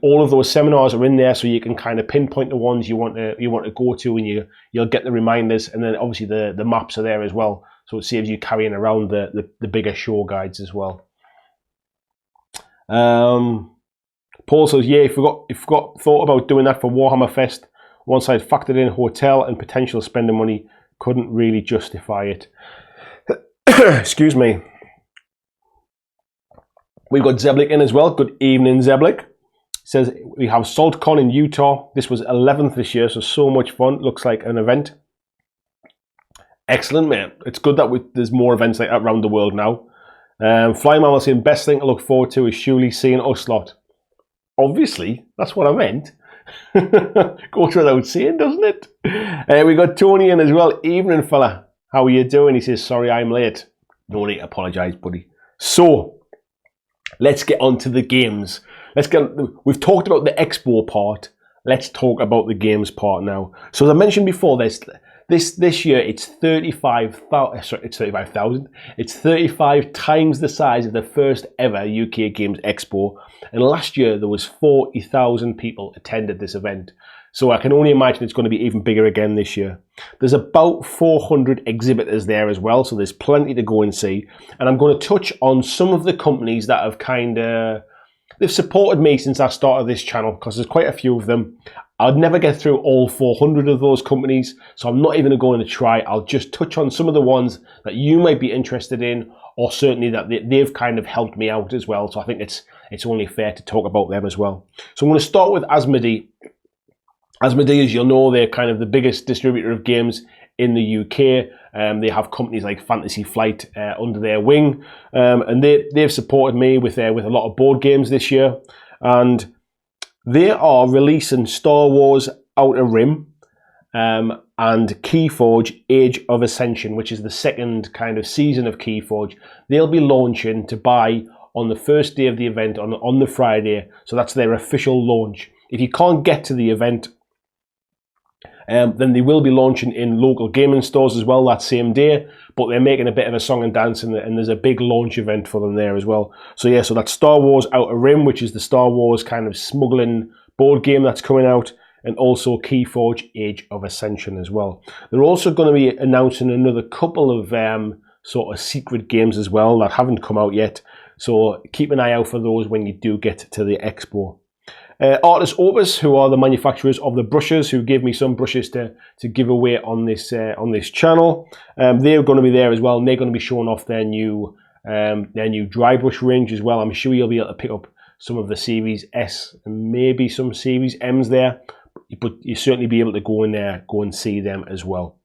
[SPEAKER 1] All of those seminars are in there, so you can kind of pinpoint the ones you want to go to, and you'll get the reminders. And then obviously the maps are there as well, so it saves you carrying around the bigger show guides as well. Paul says, yeah, if we got thought about doing that for Warhammer Fest, once I'd factored in hotel and potential spending money, couldn't really justify it. Excuse me. We've got Zeblik in as well. Good evening, Zeblik. Says we have SaltCon in Utah. This was 11th this year, so much fun. Looks like an event. Excellent, mate. It's good that there's more events like that around the world now. Flyman was saying, best thing to look forward to is surely seeing us lot. Obviously, that's what I meant. Goes without saying, doesn't it? We got Tony in as well. Evening, fella. How are you doing? He says, sorry I'm late. No need to apologise, buddy. So, let's get on to the games. We've talked about the expo part. Let's talk about the games part now. So as I mentioned before, this year it's 35,000. Sorry, it's 35,000. It's 35 times the size of the first ever UK Games Expo. And last year there was 40,000 people attended this event. So I can only imagine it's going to be even bigger again this year. There's about 400 exhibitors there as well, so there's plenty to go and see. And I'm going to touch on some of the companies that have they've supported me since I started this channel, because there's quite a few of them. I'd never get through all 400 of those companies, so I'm not even going to try. I'll just touch on some of the ones that you might be interested in, or certainly that they've kind of helped me out as well. So I think it's only fair to talk about them as well. So I'm going to start with Asmodee. Asmodee, as you'll know, they're kind of the biggest distributor of games in the UK. They have companies like Fantasy Flight under their wing, and they've supported me with a lot of board games this year. And they are releasing Star Wars Outer Rim and Keyforge Age of Ascension, which is the second kind of season of Keyforge. They'll be launching to buy on the first day of the event, on the Friday. So that's their official launch. If you can't get to the event, then they will be launching in local gaming stores as well that same day, but they're making a bit of a song and dance, and there's a big launch event for them there as well. So yeah, so that's Star Wars Outer Rim, which is the Star Wars kind of smuggling board game that's coming out, and also Keyforge Age of Ascension as well. They're also going to be announcing another couple of sort of secret games as well that haven't come out yet, so keep an eye out for those when you do get to the expo. Artist Opus, who are the manufacturers of the brushes, who gave me some brushes to give away on this channel. They're going to be there as well, and they're going to be showing off their new dry brush range as well. I'm sure you'll be able to pick up some of the Series S and maybe some Series M's there, but you'll certainly be able to go in there, go and see them as well.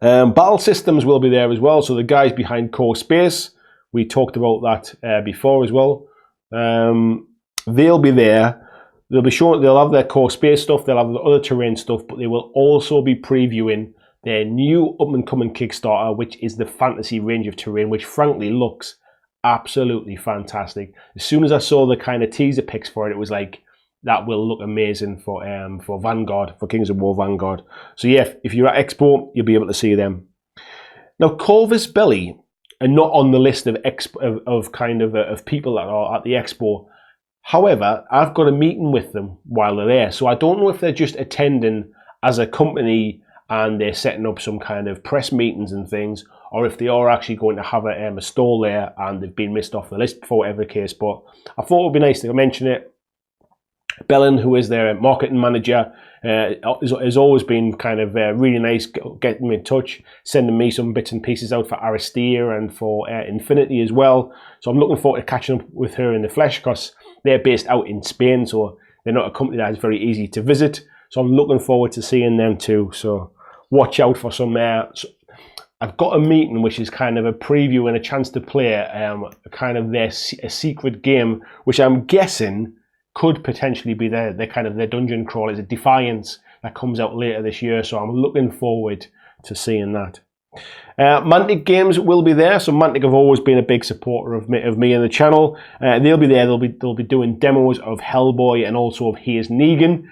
[SPEAKER 1] Battle Systems will be there as well, so the guys behind Core Space, we talked about that before as well. They'll be there. They'll be showing. They'll have their Core Space stuff. They'll have the other terrain stuff, but they will also be previewing their new up-and-coming Kickstarter, which is the fantasy range of terrain, which frankly looks absolutely fantastic. As soon as I saw the kind of teaser pics for it, it was like, that will look amazing for Vanguard, for Kings of War Vanguard. So yeah, if you're at Expo, you'll be able to see them. Now, Corvus Belli are not on the list of people that are at the Expo. However, I've got a meeting with them while they're there, so I don't know if they're just attending as a company and they're setting up some kind of press meetings and things, or if they are actually going to have a stall there and they've been missed off the list for whatever the case. But I thought it would be nice to mention it. Bellin, who is their marketing manager, has always been kind of really nice, getting me in touch, sending me some bits and pieces out for Aristea and for Infinity as well. So I'm looking forward to catching up with her in the flesh, because they're based out in Spain, so they're not a company that is very easy to visit. So I'm looking forward to seeing them too. So watch out for some. I've got a meeting which is kind of a preview and a chance to play kind of a secret game, which I'm guessing could potentially be their dungeon crawl. It's a Defiance that comes out later this year, so I'm looking forward to seeing that. Mantic Games will be there. So Mantic have always been a big supporter of me and the channel. They'll be there. They'll be doing demos of Hellboy and also of Here's Negan.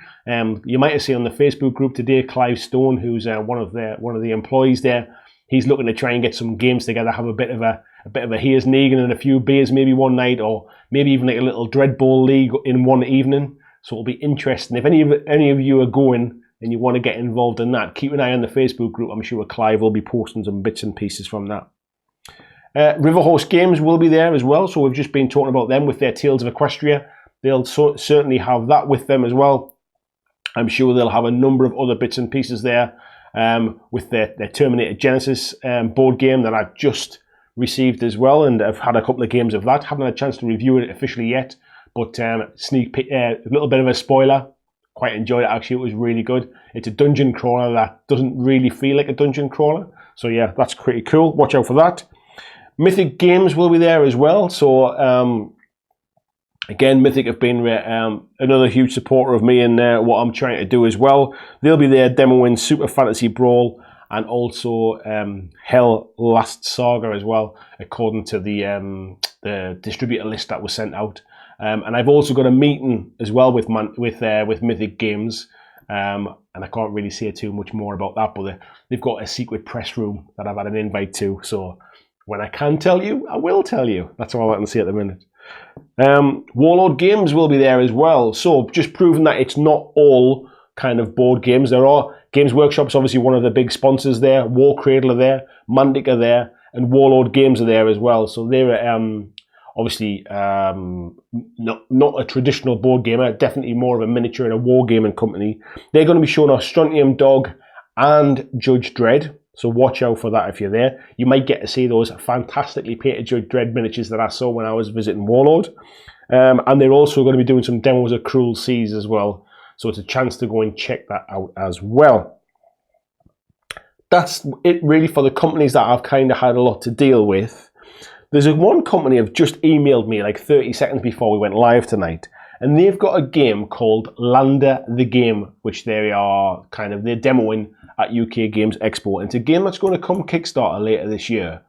[SPEAKER 1] You might have seen on the Facebook group today, Clive Stone, who's one of the employees there. He's looking to try and get some games together, have a bit of a Here's Negan and a few beers maybe one night, or maybe even like a little Dredd Bowl league in one evening. So it'll be interesting. If any of you are going and you want to get involved in that, keep an eye on the Facebook group. I'm sure Clive will be posting some bits and pieces from that. Riverhorse Games will be there as well. So we've just been talking about them with their Tales of Equestria. They'll certainly have that with them as well. I'm sure they'll have a number of other bits and pieces there with their Terminator Genesis board game that I've just received as well, and I've had a couple of games of that. Haven't had a chance to review it officially yet, but sneak peek, a little bit of a spoiler. Quite enjoyed it actually. It was really good. It's a dungeon crawler that doesn't really feel like a dungeon crawler. So yeah, that's pretty cool. Watch out for that. Mythic Games will be there as well. So again, Mythic have been another huge supporter of me and what I'm trying to do as well. They'll be there demoing Super Fantasy Brawl and also Hell Last Saga as well, according to the distributor list that was sent out. And I've also got a meeting as well with Mythic Games, and I can't really say too much more about that, but they've got a secret press room that I've had an invite to. So when I can tell you, I will tell you. That's all I can say at the minute. Warlord Games will be there as well. So just proving that it's not all kind of board games. There are Games Workshop's obviously one of the big sponsors there. War Cradle are there, Mantic are there, and Warlord Games are there as well. So they're obviously not a traditional board gamer, definitely more of a miniature and a wargaming company. They're going to be showing off Strontium Dog and Judge Dredd. So watch out for that if you're there. You might get to see those fantastically painted Judge Dredd miniatures that I saw when I was visiting Warlord. And they're also going to be doing some demos of Cruel Seas as well. So it's a chance to go and check that out as well. That's it really for the companies that I've kind of had a lot to deal with. There's one company have just emailed me like 30 seconds before we went live tonight. And they've got a game called Lander the Game, which they're demoing at UK Games Expo. And it's a game that's going to come Kickstarter later this year.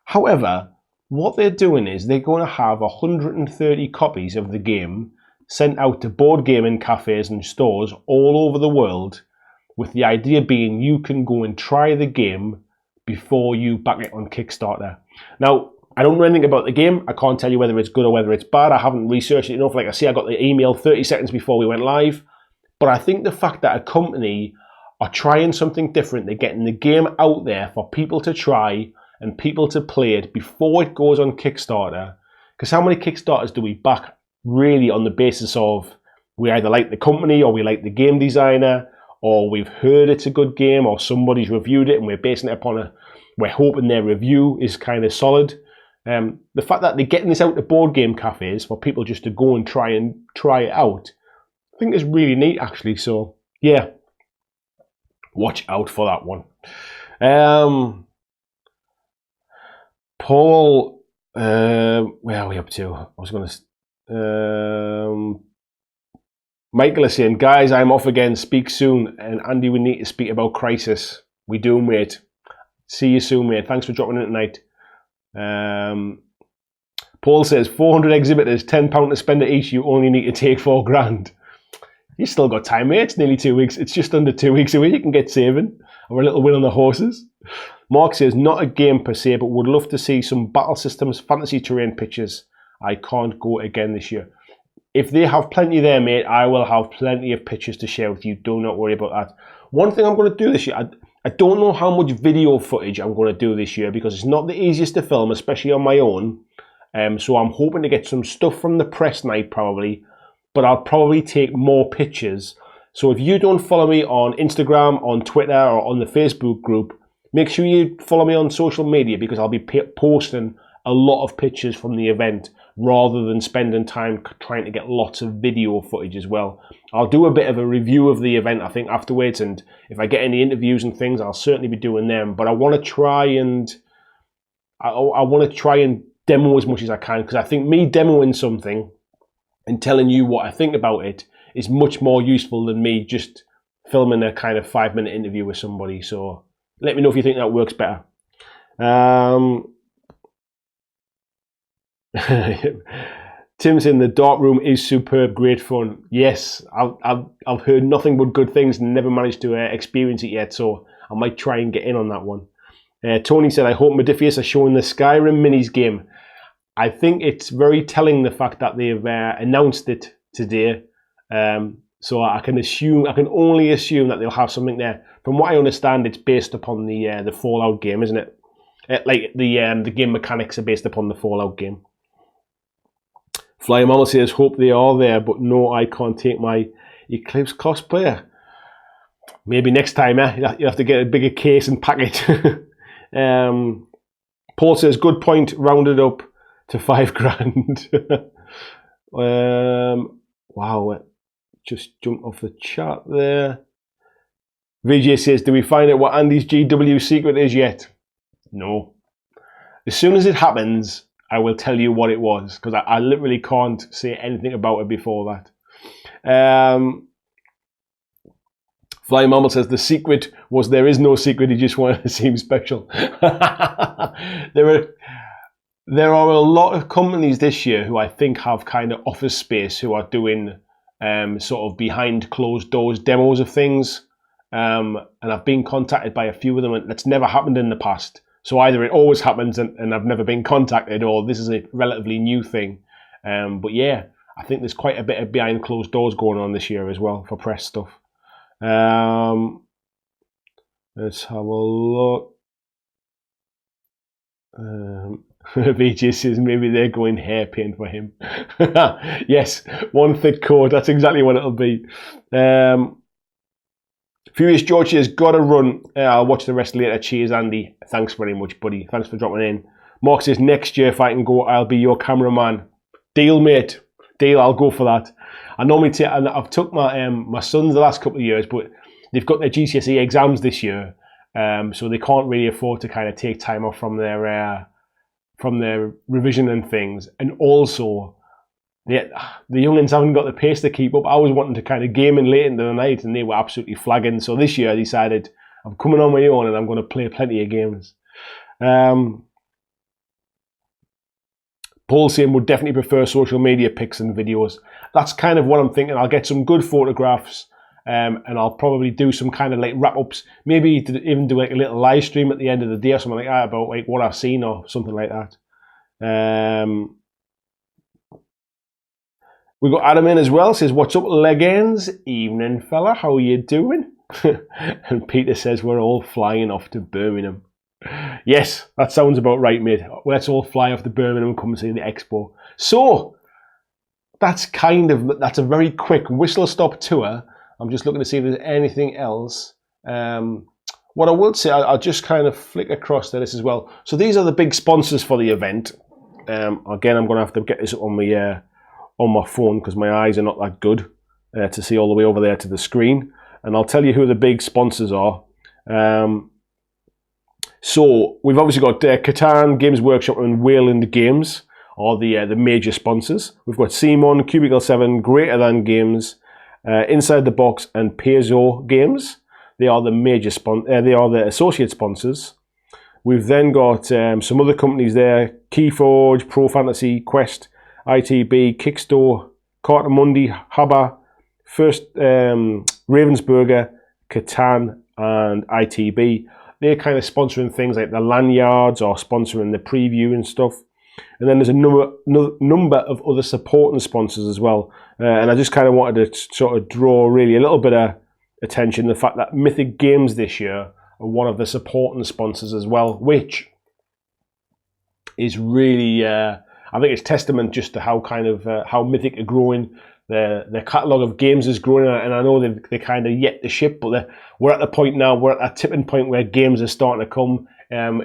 [SPEAKER 1] However, what they're doing is they're going to have 130 copies of the game sent out to board gaming cafes and stores all over the world, with the idea being you can go and try the game before you back it on Kickstarter. Now, I don't know anything about the game. I can't tell you whether it's good or whether it's bad. I haven't researched it enough. Like I say, I got the email 30 seconds before we went live. But I think the fact that a company are trying something different, they're getting the game out there for people to try and people to play it before it goes on Kickstarter. Because how many Kickstarters do we back really on the basis of we either like the company or we like the game designer, or we've heard it's a good game, or somebody's reviewed it and we're basing it upon we're hoping their review is kind of solid. The fact that they're getting this out to board game cafes for people just to go and try it out, I think is really neat actually. So yeah, watch out for that one. Paul, where are we up to? I was going to. Michael is saying, guys, I'm off again. Speak soon. And Andy, we need to speak about Crisis. We do, mate. See you soon, mate. Thanks for dropping in tonight. Paul says, 400 exhibitors, £10 to spend at each. You only need to take $4,000. You still got time, mate. It's nearly 2 weeks. It's just under 2 weeks away. You can get saving. Or a little win on the horses. Mark says, not a game per se, but would love to see some battle systems, fantasy terrain pictures. I can't go again this year. If they have plenty there, mate, I will have plenty of pictures to share with you. Do not worry about that. One thing I'm going to do this year, I don't know how much video footage I'm going to do this year because it's not the easiest to film, especially on my own. So I'm hoping to get some stuff from the press night probably, but I'll probably take more pictures. So if you don't follow me on Instagram, on Twitter, or on the Facebook group, make sure you follow me on social media because I'll be posting a lot of pictures from the event rather than spending time trying to get lots of video footage as well. I'll do a bit of a review of the event, I think, afterwards, and if I get any interviews and things, I'll certainly be doing them. But I want to try and demo as much as I can, because I think me demoing something and telling you what I think about it is much more useful than me just filming a kind of 5-minute interview with somebody. So let me know if you think that works better. Tim's in the Darkroom is superb, great fun. Yes, I've heard nothing but good things and never managed to experience it yet, so I might try and get in on that one. Tony said, I hope Modiphius are showing the Skyrim minis game. I think it's very telling the fact that they've announced it today. So I can only assume that they'll have something there. From what I understand, it's based upon the Fallout game, isn't it? Like the game mechanics are based upon the Fallout game. Flyer Mama says, hope they are there, but no, I can't take my Eclipse cosplayer. Maybe next time, you have to get a bigger case and pack it. Paul says, good point, rounded up to $5,000. Wow, just jumped off the chat there. VJ says, do we find out what Andy's GW secret is yet? No. As soon as it happens, I will tell you what it was, because I literally can't say anything about it before that. Flying Mammal says, the secret was there is no secret, he just wanted to seem special. There are a lot of companies this year who I think have kind of office space who are doing sort of behind closed doors demos of things. And I've been contacted by a few of them, and that's never happened in the past. So either it always happens and I've never been contacted, or this is a relatively new thing. But yeah, I think there's quite a bit of behind closed doors going on this year as well for press stuff. Let's have a look. VJ says maybe they're going hairpin for him. Yes, one thick coat. That's exactly what it'll be. Furious George has got to run. I'll watch the rest later. Cheers, Andy. Thanks very much, buddy. Thanks for dropping in. Mark says, next year, if I can go, I'll be your cameraman. Deal, mate. Deal, I'll go for that. I normally take, and I've took my sons the last couple of years, but they've got their GCSE exams this year, so they can't really afford to kind of take time off from their revision and things. And also, the youngins haven't got the pace to keep up. I was wanting to kind of game in late into the night, and they were absolutely flagging. So this year I decided I'm coming on my own and I'm going to play plenty of games. Paul saying would definitely prefer social media pics and videos. That's kind of what I'm thinking. I'll get some good photographs, and I'll probably do some kind of like wrap-ups. Maybe even do like a little live stream at the end of the day or something like that about like what I've seen or something like that. We got Adam in as well, says, what's up, legends? Evening, fella, how are you doing? And Peter says, we're all flying off to Birmingham. Yes, that sounds about right, mate. Let's all fly off to Birmingham and come see the expo. So, that's a very quick whistle-stop tour. I'm just looking to see if there's anything else. What I would say, I'll just kind of flick across to this as well. So these are the big sponsors for the event. Again, I'm going to have to get this up on my phone because my eyes are not that good to see all the way over there to the screen. And I'll tell you who the big sponsors are. So we've obviously got Catan, Games Workshop, and Wayland Games are the major sponsors. We've got Simon, Cubicle 7, Greater Than Games, Inside the Box, and Piezo Games. They are the major they are the associate sponsors. We've then got some other companies there: Keyforge, Pro Fantasy, Quest, ITB, Kickstore, Cartamundi, Habba, First Ravensburger, Catan, and ITB. They're kind of sponsoring things like the lanyards or sponsoring the preview and stuff. And then there's a number of other supporting sponsors as well. And I just kind of wanted to sort of draw really a little bit of attention to the fact that Mythic Games this year are one of the supporting sponsors as well, which is really, I think it's testament just to how kind of how Mythic are growing. Their catalogue of games is growing, and I know they kind of yet to ship, but we're at the point now, we're at that tipping point where games are starting to come.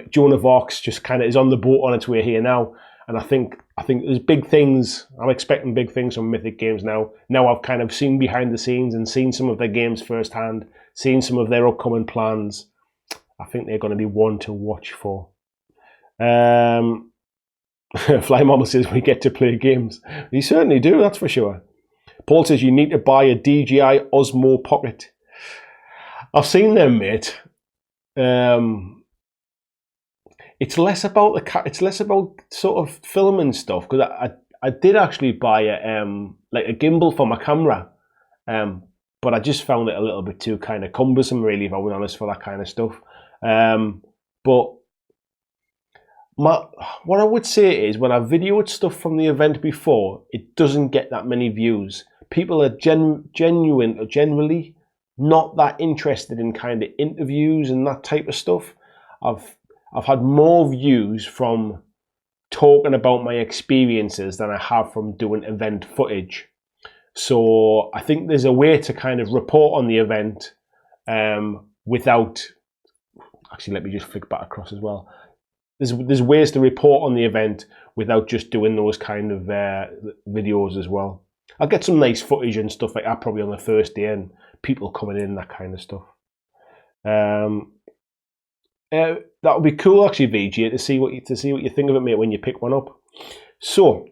[SPEAKER 1] Joan of Arc's just kind of is on the boat on its way here now, and I think there's big things. I'm expecting big things from Mythic Games now. Now I've kind of seen behind the scenes and seen some of their games firsthand, seen some of their upcoming plans. I think they're going to be one to watch for. Fly Mama says we get to play games. We certainly do, that's for sure. Paul says you need to buy a DJI Osmo Pocket. I've seen them, mate. It's less about it's less about sort of filming stuff, because I did actually buy like a gimbal for my camera, but I just found it a little bit too kind of cumbersome, really, if I was honest, for that kind of stuff. But what I would say is, when I videoed stuff from the event before, it doesn't get that many views. People are generally not that interested in kind of interviews and that type of stuff. I've had more views from talking about my experiences than I have from doing event footage. So I think there's a way to kind of report on the event without... Actually, let me just flick back across as well. There's ways to report on the event without just doing those kind of videos as well. I'll get some nice footage and stuff like that probably on the first day, and people coming in, that kind of stuff. That would be cool, actually, VG, to see what you think of it, mate, when you pick one up. So,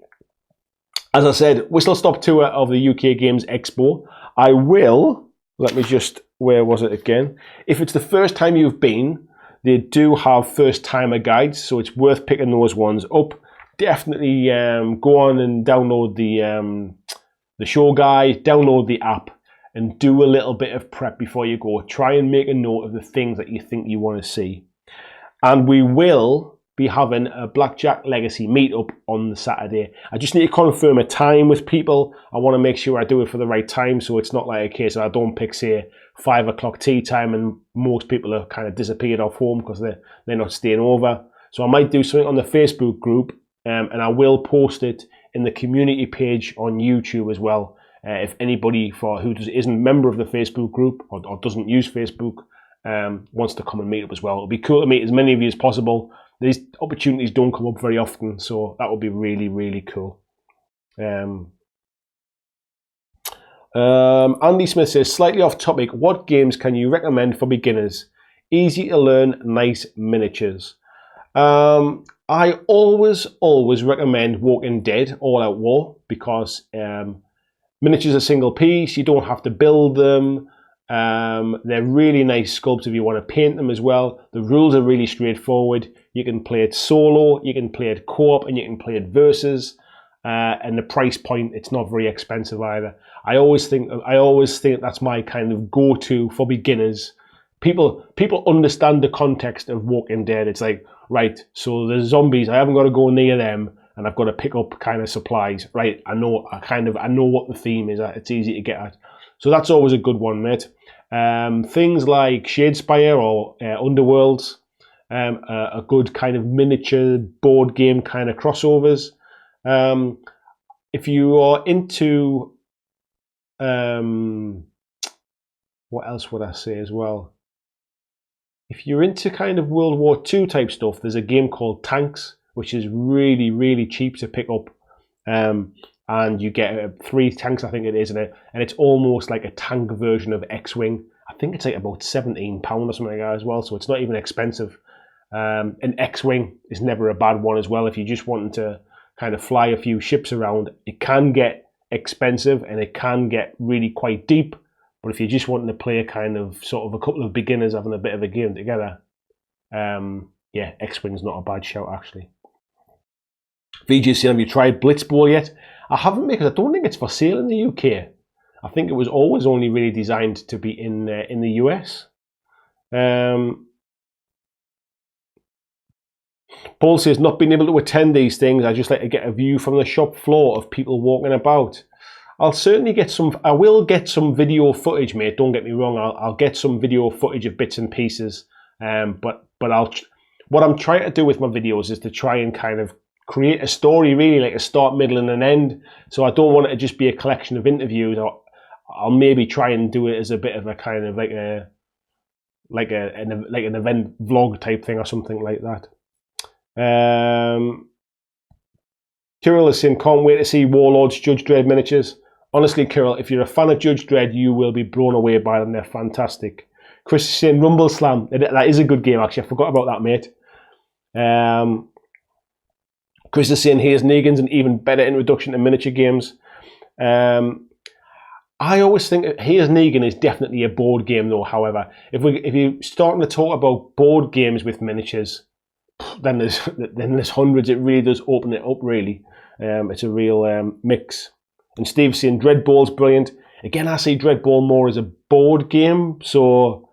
[SPEAKER 1] as I said, whistle-stop tour of the UK Games Expo. I will, let me just, where was it again? If it's the first time you've been, they do have first-timer guides, so it's worth picking those ones up. Definitely go on and download the show guide, download the app, and do a little bit of prep before you go. Try and make a note of the things that you think you want to see. And we will be having a BlackJack Legacy meetup on the Saturday. I just need to confirm a time with people. I want to make sure I do it for the right time, so it's not like a case of I don't pick, say, 5 o'clock tea time and most people are kind of disappeared off home because they're not staying over. So I might do something on the Facebook group, and I will post it in the community page on YouTube as well. If anybody who isn't a member of the Facebook group or doesn't use Facebook wants to come and meet up as well, it'll be cool to meet as many of you as possible. These opportunities don't come up very often, so that would be really, really cool. Andy Smith says, slightly off topic, what games can you recommend for beginners? Easy to learn, nice miniatures. I always recommend Walking Dead All Out War, because miniatures are single piece, you don't have to build them. They're really nice sculpts if you want to paint them as well. The rules are really straightforward. You can play it solo, you can play it co-op, and you can play it versus. And the price point, it's not very expensive either. I always think that's my kind of go-to for beginners. People understand the context of Walking Dead. It's like, right, so there's zombies, I haven't got to go near them, and I've got to pick up kind of supplies. Right, I know what the theme is. It's easy to get at. So that's always a good one, mate. Things like Shadespire or Underworlds are good kind of miniature board game kind of crossovers. if you are into, what else would I say as well? If you're into kind of World War II type stuff, there's a game called Tanks, which is really, really cheap to pick up. And you get 3 tanks, I think it is, and it's almost like a tank version of X-Wing. I think it's like about £17 or something like that as well, so it's not even expensive. An X-Wing is never a bad one as well. If you just want to kind of fly a few ships around, it can get expensive and it can get really quite deep. But if you're just wanting to play a kind of sort of a couple of beginners having a bit of a game together, yeah, X-Wing's not a bad shout actually. VJ saying, have you tried Blitzball yet? I haven't, because I don't think it's for sale in the UK. I think it was always only really designed to be in the US. Paul says, not being able to attend these things, I just like to get a view from the shop floor of people walking about. I'll certainly get some, I will get some video footage, mate, don't get me wrong, I'll get some video footage of bits and pieces, but what I'm trying to do with my videos is to try and kind of create a story, really, like a start, middle and an end, so I don't want it to just be a collection of interviews. I'll maybe try and do it as a bit of a kind of like an event vlog type thing or something like that. Kirill is saying, can't wait to see Warlords Judge Dredd miniatures. Honestly, Kirill, if you're a fan of Judge Dredd, you will be blown away by them. They're fantastic. Chris is saying Rumble Slam. That is a good game, actually. I forgot about that, mate. Chris is saying, here's Negan's an even better introduction to miniature games. I always think Here's Negan is definitely a board game, though. However, if you're starting to talk about board games with miniatures, then there's hundreds. It really does open it up, really. It's a real mix. And Steve's saying Dread Ball's brilliant. Again, I see Dread Ball more as a board game. So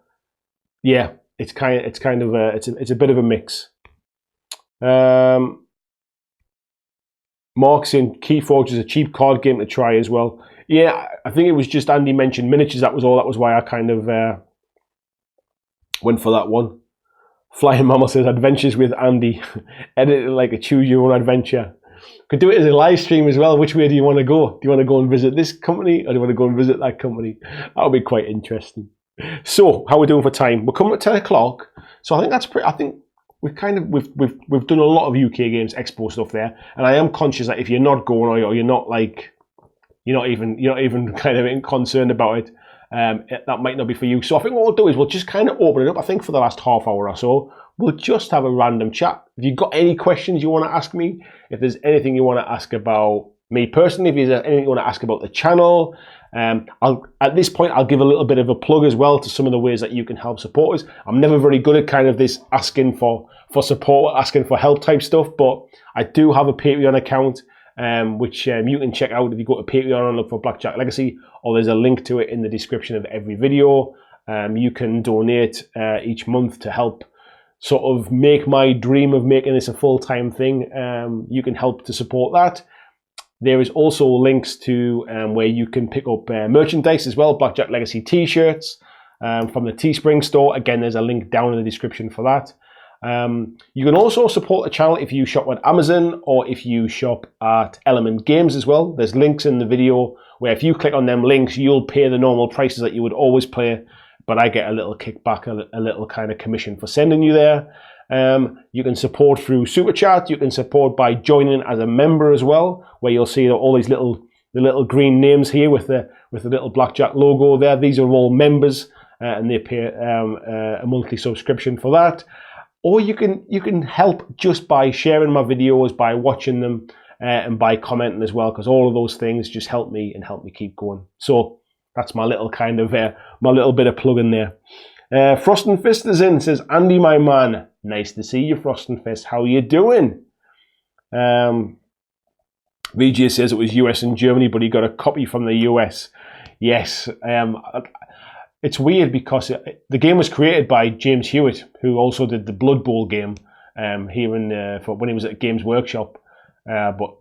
[SPEAKER 1] yeah, it's a bit of a mix. Mark saying Keyforge is a cheap card game to try as well. Yeah, I think it was just Andy mentioned miniatures. That was all. That was why I kind of went for that one. Flying Mama says Adventures with Andy. Edit it like a choose your own adventure. Could do it as a live stream as well. Which way do you want to go? Do you want to go and visit this company, or do you want to go and visit that company? That would be quite interesting. So, how are we doing for time? We're coming at 10 o'clock. So I think that's pretty. I think we've done a lot of UK Games Expo stuff there, and I am conscious that if you're not going, or you're not even kind of concerned about it, that might not be for you. So I think what we'll do is we'll just kind of open it up. I think for the last half hour or so, we'll just have a random chat. If you've got any questions you want to ask me, if there's anything you want to ask about me personally, if there's anything you want to ask about the channel, at this point, I'll give a little bit of a plug as well to some of the ways that you can help support us. I'm never very good at kind of this asking for support, asking for help type stuff, but I do have a Patreon account, which you can check out if you go to Patreon and look for BlackJack Legacy, or there's a link to it in the description of every video. You can donate each month to help sort of make my dream of making this a full-time thing. You can help to support that. There is also links to where you can pick up merchandise as well, BlackJack Legacy t-shirts from the Teespring store. Again, there's a link down in the description for that. You can also support the channel if you shop at Amazon or if you shop at Element Games as well. There's links in the video where if you click on them links, you'll pay the normal prices that you would always pay, but I get a little kickback, a little kind of commission for sending you there. You can support through Super Chat. You can support by joining as a member as well, where you'll see all these the little green names here with the little BlackJack logo there. These are all members, and they pay a monthly subscription for that. Or you can help just by sharing my videos, by watching them, and by commenting as well, because all of those things just help me keep going. So that's my little kind of my little bit of plug in there. Frost and Fist is in, says Andy, my man. Nice to see you, Frost and Fist. How you doing? VJ says it was US and Germany, but he got a copy from the US. Yes. It's weird because the game was created by James Hewitt, who also did the Blood Bowl game here when he was at Games Workshop, but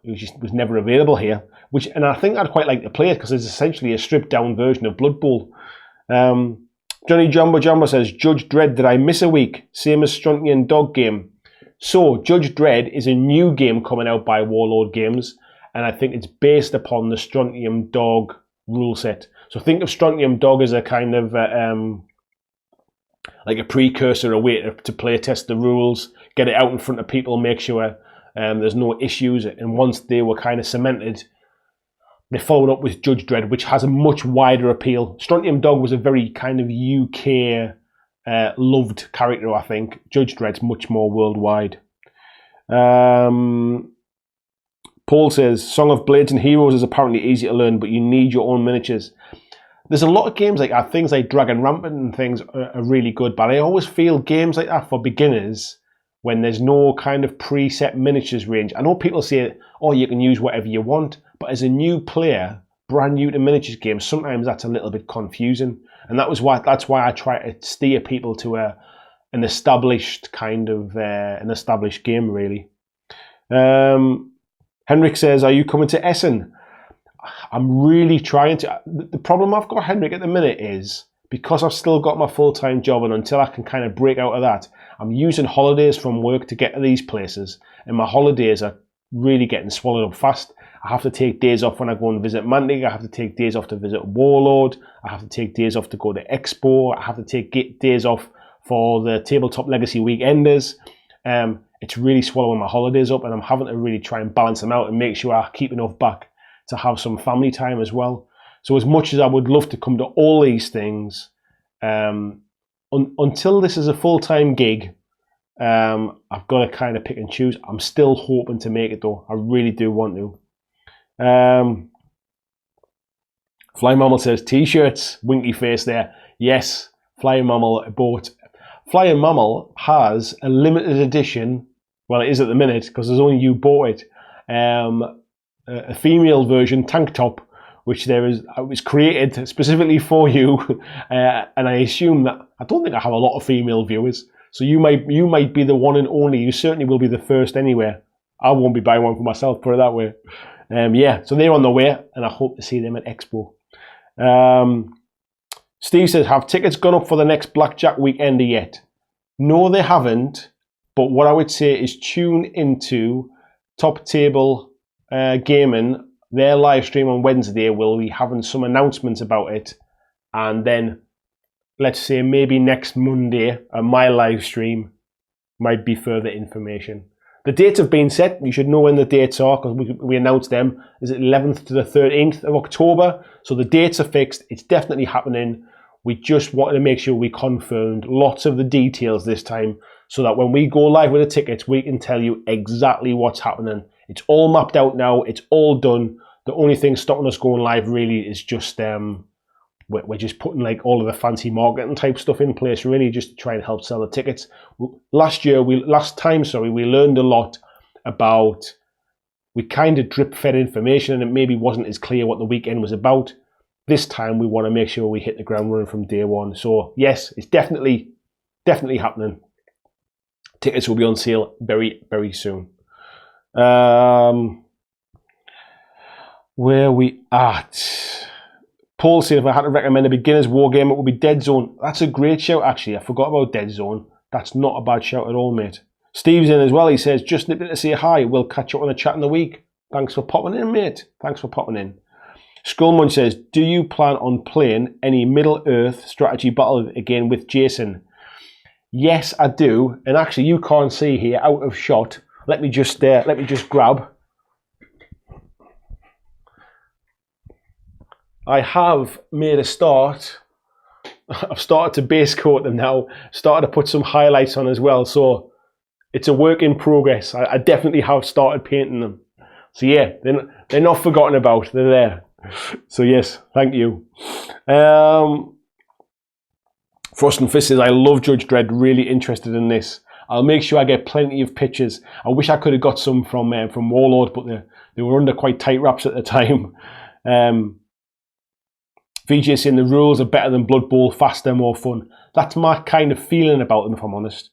[SPEAKER 1] it was never available here. And I think I'd quite like to play it because it's essentially a stripped down version of Blood Bowl. Johnny Jumbo says, Judge Dredd, did I miss a week? Same as Struntian Dog Game. So, Judge Dredd is a new game coming out by Warlord Games. and I think it's based upon the Strontium Dog rule set. So think of Strontium Dog as a kind of like a precursor, a way to play test the rules, get it out in front of people, make sure there's no issues. And once they were kind of cemented, they followed up with Judge Dredd, which has a much wider appeal. Strontium Dog was a very kind of UK loved character, I think. Judge Dredd's much more worldwide. Paul says, Song of Blades and Heroes is apparently easy to learn, but you need your own miniatures. There's a lot of games like that. Things like Dragon Rampant and things are really good, but I always feel games like that for beginners, when there's no kind of preset miniatures range. I know people say, oh, you can use whatever you want, but as a new player, brand new to miniatures games, sometimes that's a little bit confusing. And that's why I try to steer people to an established kind of an established game, really. Henrik says, are you coming to Essen? I'm really trying to. The problem I've got, Henrik, at the minute is, because I've still got my full-time job, and until I can kind of break out of that, I'm using holidays from work to get to these places, and my holidays are really getting swallowed up fast. I have to take days off when I go and visit Mantic. I have to take days off to visit Warlord. I have to take days off to go to Expo. I have to take days off for the Tabletop Legacy Weekenders. It's really swallowing my holidays up, and I'm having to really try and balance them out and make sure I keep enough back to have some family time as well. So as much as I would love to come to all these things, until this is a full-time gig, I've got to kind of pick and choose. I'm still hoping to make it, though. I really do want to. Fly Mammal says, T-shirts, winky face there. Yes, Fly Mammal bought. Fly Mammal has a limited edition, well, it is at the minute, because there's only you bought it, a female version tank top, which it was created specifically for you, and I assume that, I don't think I have a lot of female viewers, so you might be the one and only. You certainly will be the first anywhere. I won't be buying one for myself, put it that way. Yeah, so they're on the way, and I hope to see them at Expo. Steve says, have tickets gone up for the next BlackJack weekender yet? No, they haven't, but what I would say is tune into Top Table Gaming. Their live stream on Wednesday will be having some announcements about it, and then let's say maybe next Monday my live stream might be further information. The dates have been set. You should know when the dates are, because we announced them. Is it 11th to the 13th of October? So the dates are fixed. It's definitely happening. We just wanted to make sure we confirmed lots of the details this time, so that when we go live with the tickets, we can tell you exactly what's happening. It's all mapped out now. It's all done. The only thing stopping us going live really is just we're just putting like all of the fancy marketing type stuff in place, really, just to try and help sell the tickets. Last time, we learned a lot about, we kind of drip fed information, and it maybe wasn't as clear what the weekend was about. This time we want to make sure we hit the ground running from day one. So yes, it's definitely happening. Tickets will be on sale very, very soon. Where we at? Paul said, if I had to recommend a beginner's war game, it would be Dead Zone. That's a great shout, actually. I forgot about Dead Zone. That's not a bad shout at all, mate. Steve's in as well. He says, just nipping to say hi. We'll catch up on the chat in the week. Thanks for popping in, mate. Thanks for popping in. Skullmunch says, do you plan on playing any Middle-earth strategy battle again with Jason? Yes, I do. And actually, you can't see here, out of shot. Let me just grab. I have made a start. I've started to base coat them now. Started to put some highlights on as well. So it's a work in progress. I definitely have started painting them. So yeah, they're not forgotten about. They're there. So yes, thank you. Frost and Fist says, I love Judge Dredd. Really interested in this. I'll make sure I get plenty of pictures. I wish I could have got some from Warlord, but they were under quite tight wraps at the time. VJ saying the rules are better than Blood Bowl, faster, more fun. That's my kind of feeling about them, if I'm honest.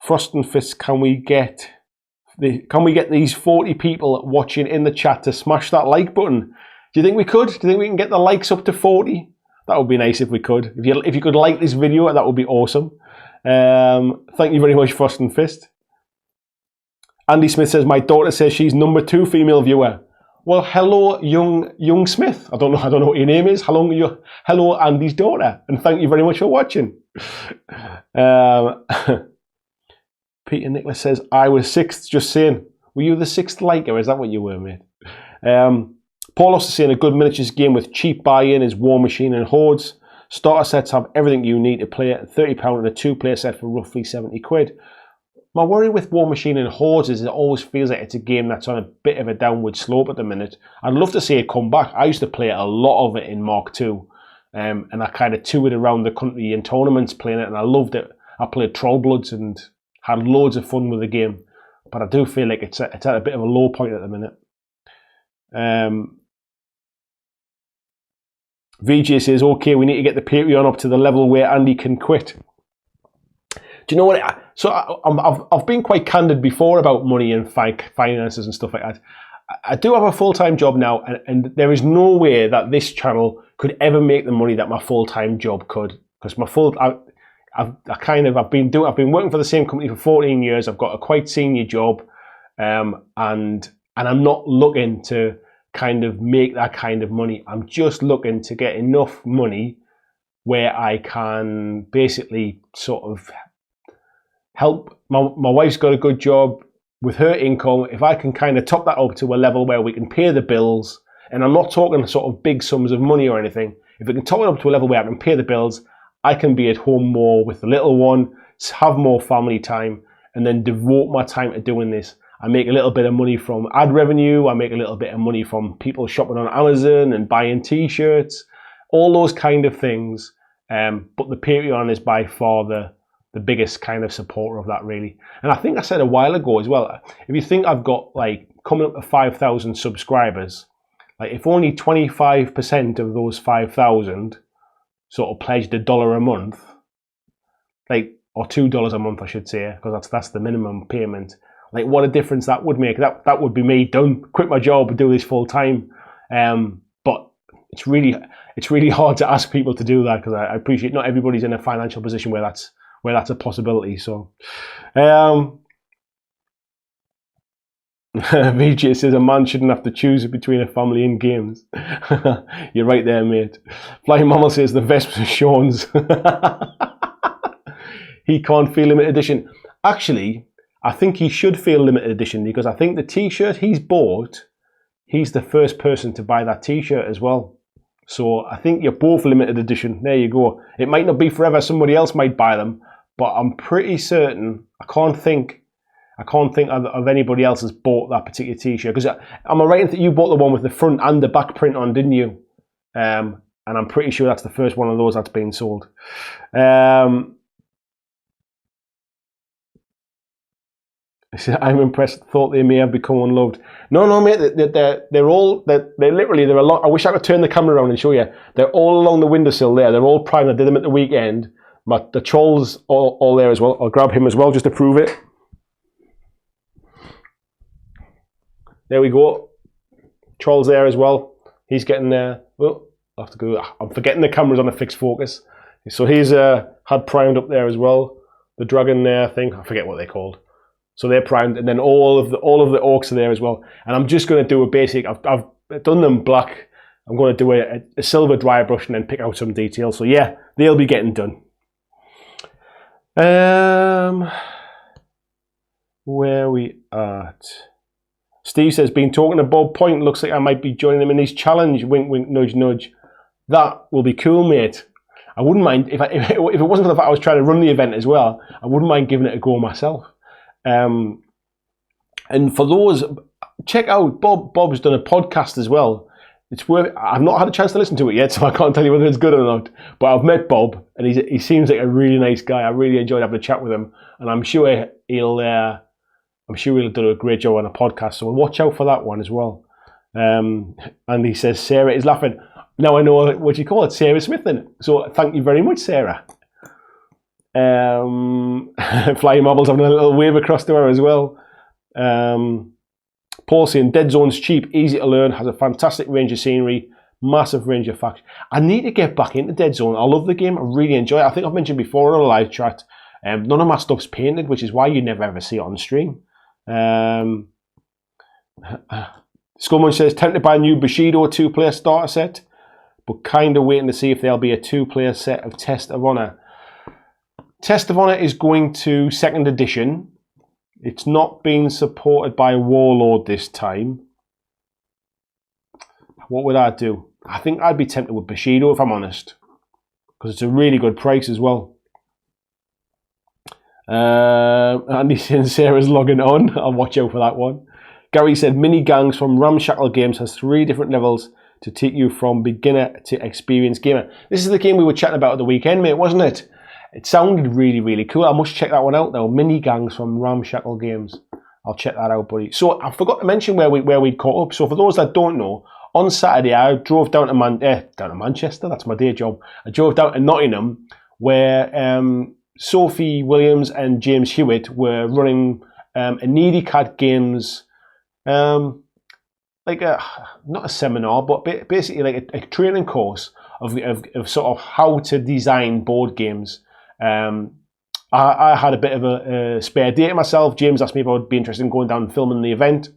[SPEAKER 1] Frost and Fist, can we get these 40 people watching in the chat to smash that like button? Do you think we could? Do you think we can get the likes up to 40? That would be nice if we could. If you could like this video, that would be awesome. Thank you very much, Frost and Fist. Andy Smith says, my daughter says she's number 2 female viewer. Well, hello, young Smith. I don't know what your name is. Hello, Andy's daughter, and thank you very much for watching. Peter Nicholas says, I was 6th, just saying. Were you the 6th liker? Is that what you were, mate? Paul also saying a good miniatures game with cheap buy-in is War Machine and Hordes. Starter sets have everything you need to play it. £30 and a 2-player set for roughly 70 quid. My worry with War Machine and Hordes is it always feels like it's a game that's on a bit of a downward slope at the minute. I'd love to see it come back. I used to play a lot of it in Mark II. And I kind of toured around the country in tournaments playing it, and I loved it. I played Trollbloods and had loads of fun with the game. But I do feel like it's at a bit of a low point at the minute. VJ says, okay, we need to get the Patreon up to the level where Andy can quit. Do you know what? I've been quite candid before about money and finances and stuff like that. I do have a full-time job now, and there is no way that this channel could ever make the money that my full-time job could. Because I've been working for the same company for 14 years. I've got a quite senior job, and I'm not looking to kind of make that kind of money. I'm just looking to get enough money where I can basically sort of help. My wife's got a good job with her income. If I can kind of top that up to a level where we can pay the bills, and I'm not talking sort of big sums of money or anything, if we can top it up to a level where I can pay the bills, I can be at home more with the little one, have more family time, and then devote my time to doing this. I make a little bit of money from ad revenue. I make a little bit of money from people shopping on Amazon and buying t-shirts, all those kind of things. But the Patreon is by far the biggest kind of supporter of that, really. And I think I said a while ago as well, if you think I've got like coming up to 5,000 subscribers, like if only 25% of those 5,000 sort of pledged $1 a month, like, or $2 a month, I should say, because that's the minimum payment. Like, what a difference that would make. That would be me done, quit my job and do this full time. But it's really hard to ask people to do that, because I appreciate not everybody's in a financial position where that's a possibility. So, VJ says a man shouldn't have to choose between a family and games. You're right there, mate. Flying Mammal says the Vesps are Sean's. He can't feel limited edition. Actually, I think he should feel limited edition, because I think the t-shirt he's bought, he's the first person to buy that t-shirt as well. So I think you're both limited edition. There you go. It might not be forever. Somebody else might buy them, but I'm pretty certain, I can't think of anybody else has bought that particular t-shirt. Because am I right in that you bought the one with the front and the back print on, didn't you? And I'm pretty sure that's the first one of those that's been sold. I'm impressed. Thought they may have become unloved. No, mate. They're literally a lot. I wish I could turn the camera around and show you. They're all along the windowsill there. They're all primed. I did them at the weekend. But the Troll's all there as well. I'll grab him as well just to prove it. There we go. Troll's there as well. He's getting there. Oh, I'll have to go. I'm forgetting the camera's on a fixed focus. So he's had primed up there as well. The dragon there thing. I forget what they're called. So they're primed, and then all of the orcs are there as well. And I'm just going to do a basic. I've done them black. I'm going to do a silver dry brush and then pick out some details. So yeah, they'll be getting done. Where we at? Steve says, been talking to Bob Point. Looks like I might be joining him in his challenge. Wink, wink, nudge, nudge. That will be cool, mate. I wouldn't mind if it wasn't for the fact I was trying to run the event as well. I wouldn't mind giving it a go myself. And for those, check out Bob's done a podcast as well. It's worth. I've not had a chance to listen to it yet, so I can't tell you whether it's good or not. But I've met Bob, and he seems like a really nice guy. I really enjoyed having a chat with him, and I'm sure he'll do a great job on a podcast. So watch out for that one as well. And he says Sarah is laughing. Now I know what you call it, Sarah Smith. Then, so thank you very much, Sarah. Flying Marbles having a little wave across to her as well. Paul saying Dead Zone's cheap, easy to learn, has a fantastic range of scenery, massive range of facts. I need to get back into Dead Zone. I love the game. I really enjoy it. I think I've mentioned before in a live chat, none of my stuff's painted, which is why you never ever see it on stream. Skullman says, tempted by a new Bushido 2-player starter set, but kind of waiting to see if there'll be a 2-player set of Test of Honor. Test of Honor is going to 2nd edition. It's not being supported by Warlord this time. What would I do? I think I'd be tempted with Bushido, if I'm honest, because it's a really good price as well. Andy and Sarah's logging on. I'll watch out for that one. Gary said, Mini Gangs from Ramshackle Games has 3 different levels to take you from beginner to experienced gamer. This is the game we were chatting about at the weekend, mate, wasn't it? It sounded really, really cool. I must check that one out now. Mini Gangs from Ramshackle Games. I'll check that out, buddy. So I forgot to mention where we'd caught up. So for those that don't know, on Saturday I drove down to Manchester. That's my day job. I drove down to Nottingham, where Sophie Williams and James Hewitt were running a Needy Cat Games, like not a seminar, but basically like a training course of sort of how to design board games. I had a bit of a spare day to myself. James asked me if I would be interested in going down and filming the event.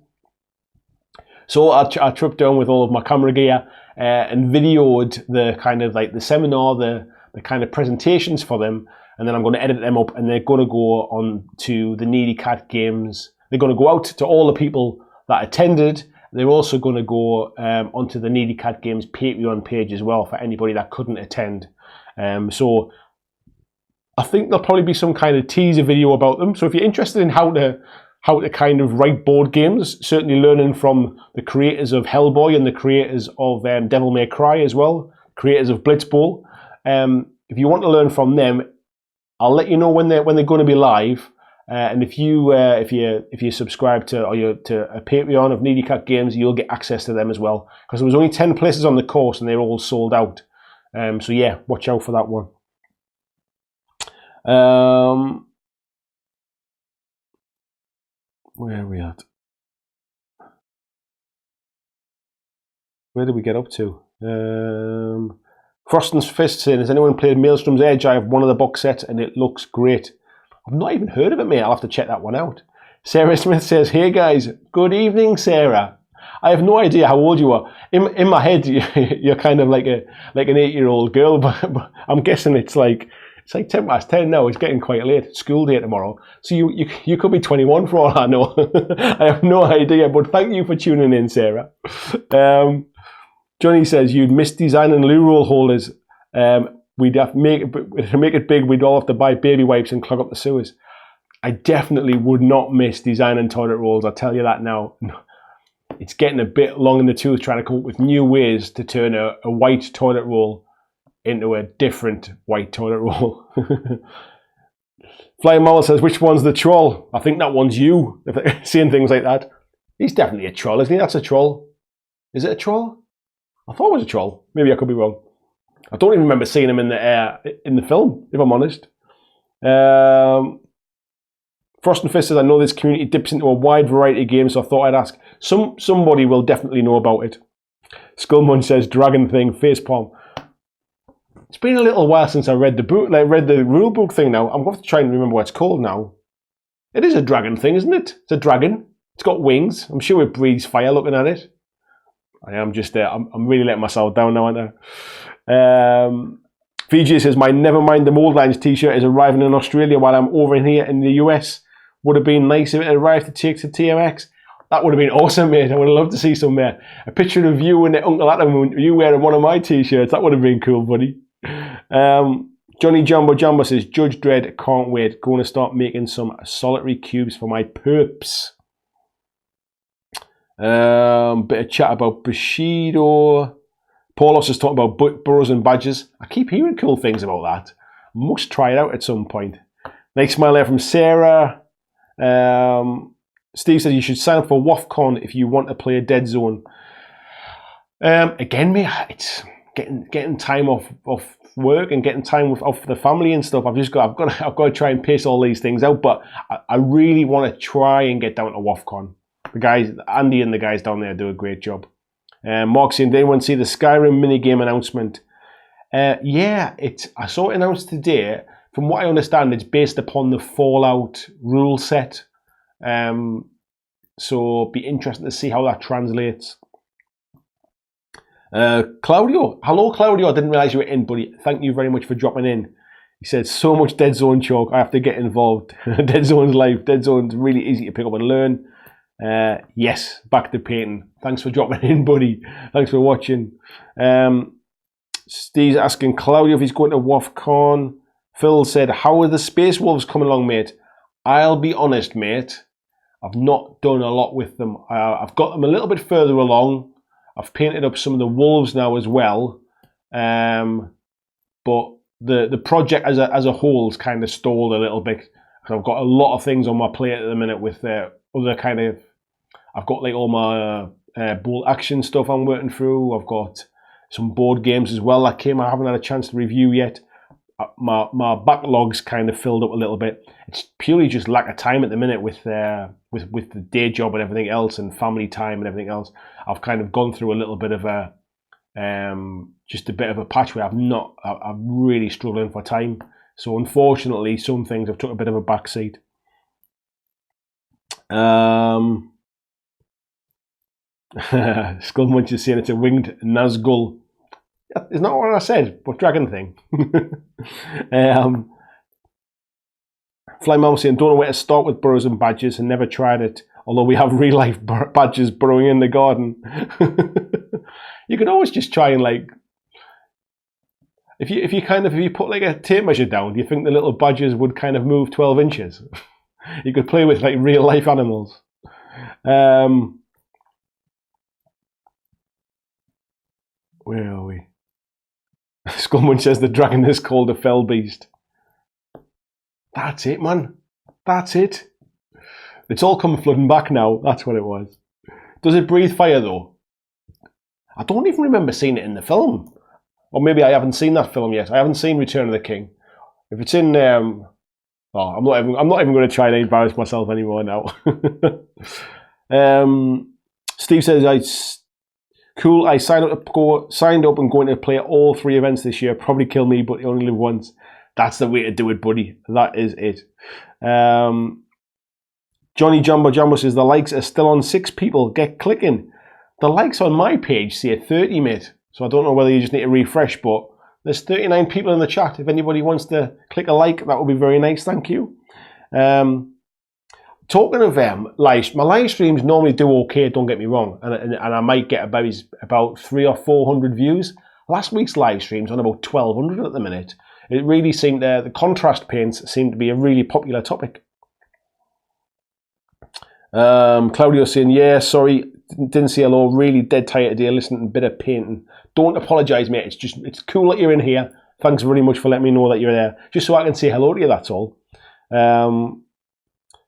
[SPEAKER 1] So I tripped down with all of my camera gear and videoed the kind of like the seminar, the kind of presentations for them. And then I'm going to edit them up, and they're going to go on to the Needy Cat Games. They're going to go out to all the people that attended. They're also going to go onto the Needy Cat Games Patreon page as well for anybody that couldn't attend. So I think there'll probably be some kind of teaser video about them. So if you're interested in how to kind of write board games, certainly learning from the creators of Hellboy and the creators of Devil May Cry as well, creators of Blitzball. If you want to learn from them, I'll let you know when they're going to be live. And if you subscribe to a Patreon of Needy Cat Games, you'll get access to them as well. Because there was only 10 places on the course and they're all sold out. So yeah, watch out for that one. Where are we at? Where did we get up to? Froston's Fist saying, has anyone played Maelstrom's Edge? I have one of the box sets and it looks great. I've not even heard of it, mate. I'll have to check that one out. Sarah Smith says, hey guys, good evening, Sarah. I have no idea how old you are. In my head, you're kind of like an 8-year-old girl, but I'm guessing it's like 10 past 10 now. It's getting quite late. It's school day tomorrow. So you could be 21 for all I know. I have no idea, but thank you for tuning in, Sarah. Johnny says, you'd miss designing loo roll holders. We'd have to make it big. We'd all have to buy baby wipes and clog up the sewers. I definitely would not miss designing toilet rolls. I'll tell you that now. It's getting a bit long in the tooth trying to come up with new ways to turn a white toilet roll into a different white toilet roll. Flying Mala says, which one's the troll? I think that one's you. If they're saying things like that. He's definitely a troll, isn't he? That's a troll. Is it a troll? I thought it was a troll. Maybe I could be wrong. I don't even remember seeing him in the film, if I'm honest. Frost and Fist says, I know this community dips into a wide variety of games, so I thought I'd ask. Somebody will definitely know about it. Skullmunch says, Dragon Thing, facepalm. It's been a little while since I read the book, read the rule book thing now. I'm going to try and remember what it's called now. It is a dragon thing, isn't it? It's a dragon. It's got wings. I'm sure it breathes fire looking at it. I am just there. I'm really letting myself down now, aren't I? VJ says, my Nevermind the Mold Lines t-shirt is arriving in Australia while I'm over here in the US. Would have been nice if it arrived to take to TMX. That would have been awesome, mate. I would have loved to see some a picture of you and Uncle Adam, you wearing one of my t-shirts. That would have been cool, buddy. Johnny Jumbo says, Judge Dredd, can't wait. Going to start making some solitary cubes for my perps. Bit of chat about Bushido. Paulos is talking about burrows and badges. I keep hearing cool things about that. Must try it out at some point. Next smile there from Sarah. Steve says you should sign up for WAFCON if you want to play a Dead Zone. Again, mate, it's getting time off work and getting time off the family and stuff. I've got to try and pace all these things out. But I really want to try and get down to WAFCON. The guys, Andy and the guys down there do a great job. Mark saying, did anyone see the Skyrim minigame announcement? Yeah, I saw it announced today. From what I understand, it's based upon the Fallout rule set. So be interested to see how that translates. Claudio, hello Claudio, I didn't realise you were in, buddy. Thank you very much for dropping in. He said, so much Dead Zone chalk, I have to get involved. Dead Zone's life, Dead Zone's really easy to pick up and learn. Yes, back to painting. Thanks for dropping in, buddy. Thanks for watching. Steve's asking Claudio if he's going to WAFCon. Phil said, how are the Space Wolves coming along, mate? I'll be honest, mate. I've not done a lot with them. I've got them a little bit further along. I've painted up some of the wolves now as well. But the project as a whole has kind of stalled a little bit. I've got a lot of things on my plate at the minute with other kind of... I've got like all my bolt action stuff I'm working through. I've got some board games as well that came. I haven't had a chance to review yet. My backlog's kind of filled up a little bit. It's purely just lack of time at the minute with the day job and everything else, and family time and everything else. I've kind of gone through a little bit of a just a bit of a patch where I'm really struggling for time. So unfortunately, some things have took a bit of a backseat. Skullmunch is saying it's a winged Nazgul. It's not what I said, but dragon thing. Fly Mom saying, don't know where to start with burrows and badgers and never tried it. Although we have real life badgers burrowing in the garden. You could always just try and like, if you put like a tape measure down, do you think the little badgers would kind of move 12 inches? You could play with like real life animals. Where are we? Skullmunch says the dragon is called a fell beast. That's it, man. That's it. It's all come flooding back now. That's what it was. Does it breathe fire though? I don't even remember seeing it in the film. Or maybe I haven't seen that film yet. I haven't seen Return of the King. If it's in I'm not even going to try and embarrass myself anymore now. Steve says cool. I signed up and going to play all 3 events this year. Probably kill me, but you only live once. That's the way to do it, buddy. That is it. Johnny Jumbo says the likes are still on 6 people. Get clicking. The likes on my page say 30, mate. So I don't know whether you just need to refresh, but there's 39 people in the chat. If anybody wants to click a like, that would be very nice. Thank you. Talking of my live streams normally do okay, don't get me wrong, and I might get about 300 or 400 views. Last week's live stream's on about 1,200 at the minute. It really seemed the contrast paints seemed to be a really popular topic. Claudio saying, yeah, sorry, didn't say hello. Really dead tired today, listening to a bit of painting. Don't apologise, mate. It's cool that you're in here. Thanks very much for letting me know that you're there, just so I can say hello to you. That's all.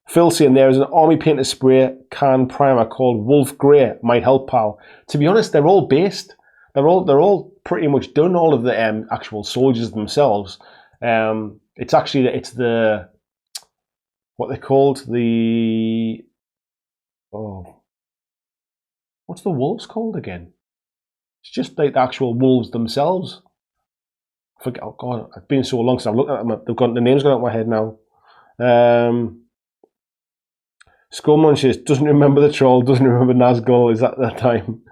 [SPEAKER 1] Phil saying there is an army painted spray can primer called Wolf Grey. Might help, pal. To be honest, they're all based. They're all pretty much done. All of the actual soldiers themselves. It's the what they're called, what's the wolves called again? It's just like the actual wolves themselves. I forget. Oh God, it's been so long since I've looked at them. The name's gone out of my head now. Skullman says, doesn't remember the troll, doesn't remember Nazgul. Is that time?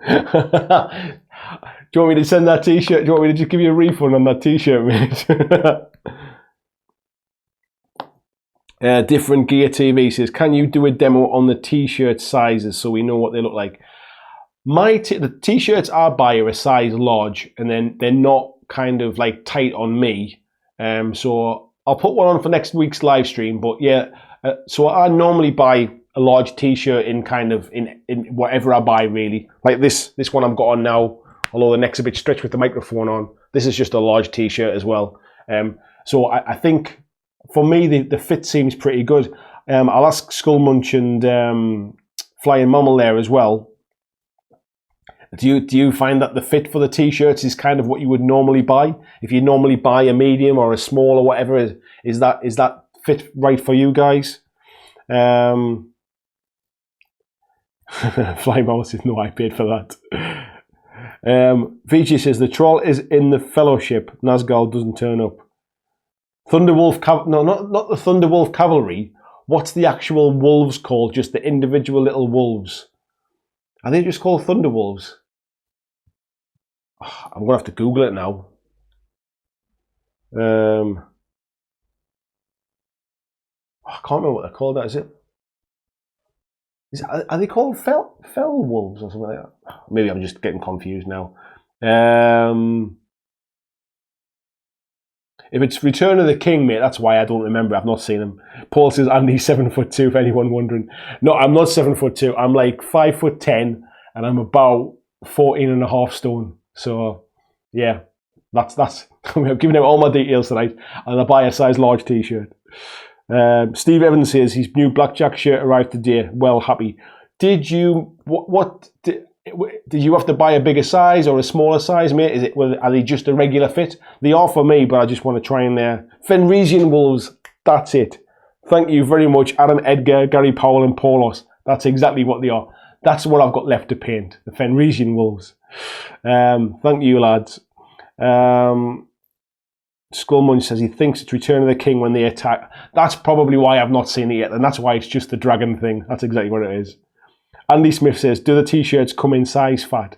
[SPEAKER 1] Do you want me to send that t-shirt? Do you want me to just give you a refund on that t-shirt, mate? Different Gear TV says, can you do a demo on the t-shirt sizes so we know what they look like? The t-shirts I buy are a size large, and then they're not kind of like tight on me. So I'll put one on for next week's live stream. But yeah, so I normally buy a large t-shirt in whatever I buy, really. Like this one I've got on now, although the neck's a bit stretched with the microphone on. This is just a large t-shirt as well. So I think for me the fit seems pretty good. I'll ask Skullmunch and Flying Mammal there as well. Do you find that the fit for the t-shirts is kind of what you would normally buy? If you normally buy a medium or a small or whatever, is that fit right for you guys? Flying Mouse says, no, I paid for that. VG says, the troll is in the Fellowship. Nazgul doesn't turn up. Thunderwolf, no, not the Thunderwolf Cavalry. what's the actual wolves called? Just the individual little wolves. Are they just called thunder wolves? I'm going to have to Google it now. I can't remember what they're called. Is it? Are they called fell wolves or something like that? Maybe I'm just getting confused now. If it's Return of the King, mate, that's why I don't remember. I've not seen him. Paul says Andy's 7'2", if anyone wondering. No, I'm not 7'2". I'm like 5'10", and I'm about 14.5 stone. So, yeah, that's. I'm giving out all my details tonight, and I'll buy a size large t-shirt. Steve Evans says his new BlackJack shirt arrived today. Well, happy. Did you did you have to buy a bigger size or a smaller size, mate? Are they just a regular fit? They are for me, but I just want to try and Fenrisian wolves. That's it. Thank you very much, Adam, Edgar, Gary Powell, and Paulos. That's exactly what they are. That's what I've got left to paint. The Fenrisian wolves. Thank you, lads. Skullmunch says he thinks it's Return of the King when they attack. That's probably why I've not seen it yet, and that's why it's just the dragon thing. That's exactly what it is. Andy Smith says, do the t-shirts come in size fat?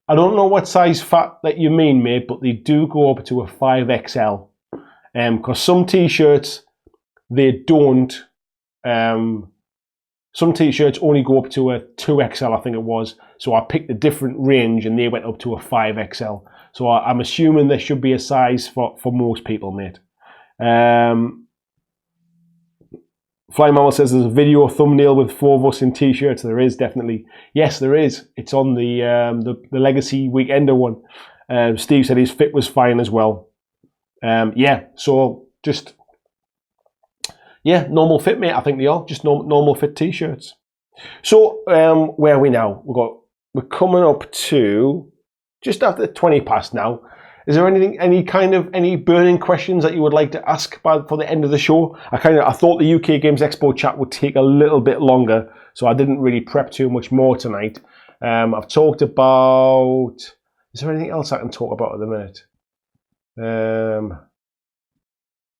[SPEAKER 1] I don't know what size fat that you mean, mate, but they do go up to a 5XL. Because some t-shirts, they don't. Some t-shirts only go up to a 2XL, I think it was. So I picked a different range and they went up to a 5XL. So I'm assuming there should be a size for most people, mate. Fly Mammal says there's a video thumbnail with 4 of us in t-shirts. There is definitely. Yes, there is. It's on the Legacy Weekender one. Steve said his fit was fine as well. Yeah, so just, yeah, normal fit, mate. I think they are just normal fit t-shirts. So where are we now? We're coming up to just after 20 past now. Is there any burning questions that you would like to ask for the end of the show? I thought the UK Games Expo chat would take a little bit longer, so I didn't really prep too much more tonight. I've talked about. Is there anything else I can talk about at the minute?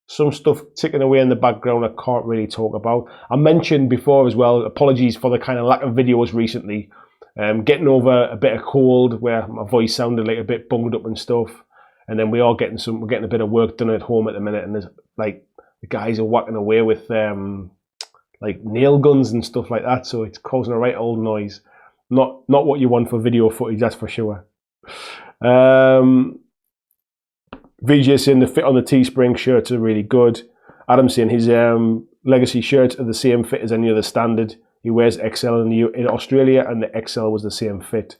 [SPEAKER 1] Some stuff ticking away in the background I can't really talk about. I mentioned before as well. Apologies for the kind of lack of videos recently. Getting over a bit of cold where my voice sounded like a bit bunged up and stuff. And then we're getting a bit of work done at home at the minute, and there's like the guys are whacking away with like nail guns and stuff like that, so it's causing a right old noise. Not what you want for video footage, that's for sure. VJ saying the fit on the Teespring shirts are really good. Adam saying his Legacy shirts are the same fit as any other standard. He wears XL in Australia, and the XL was the same fit.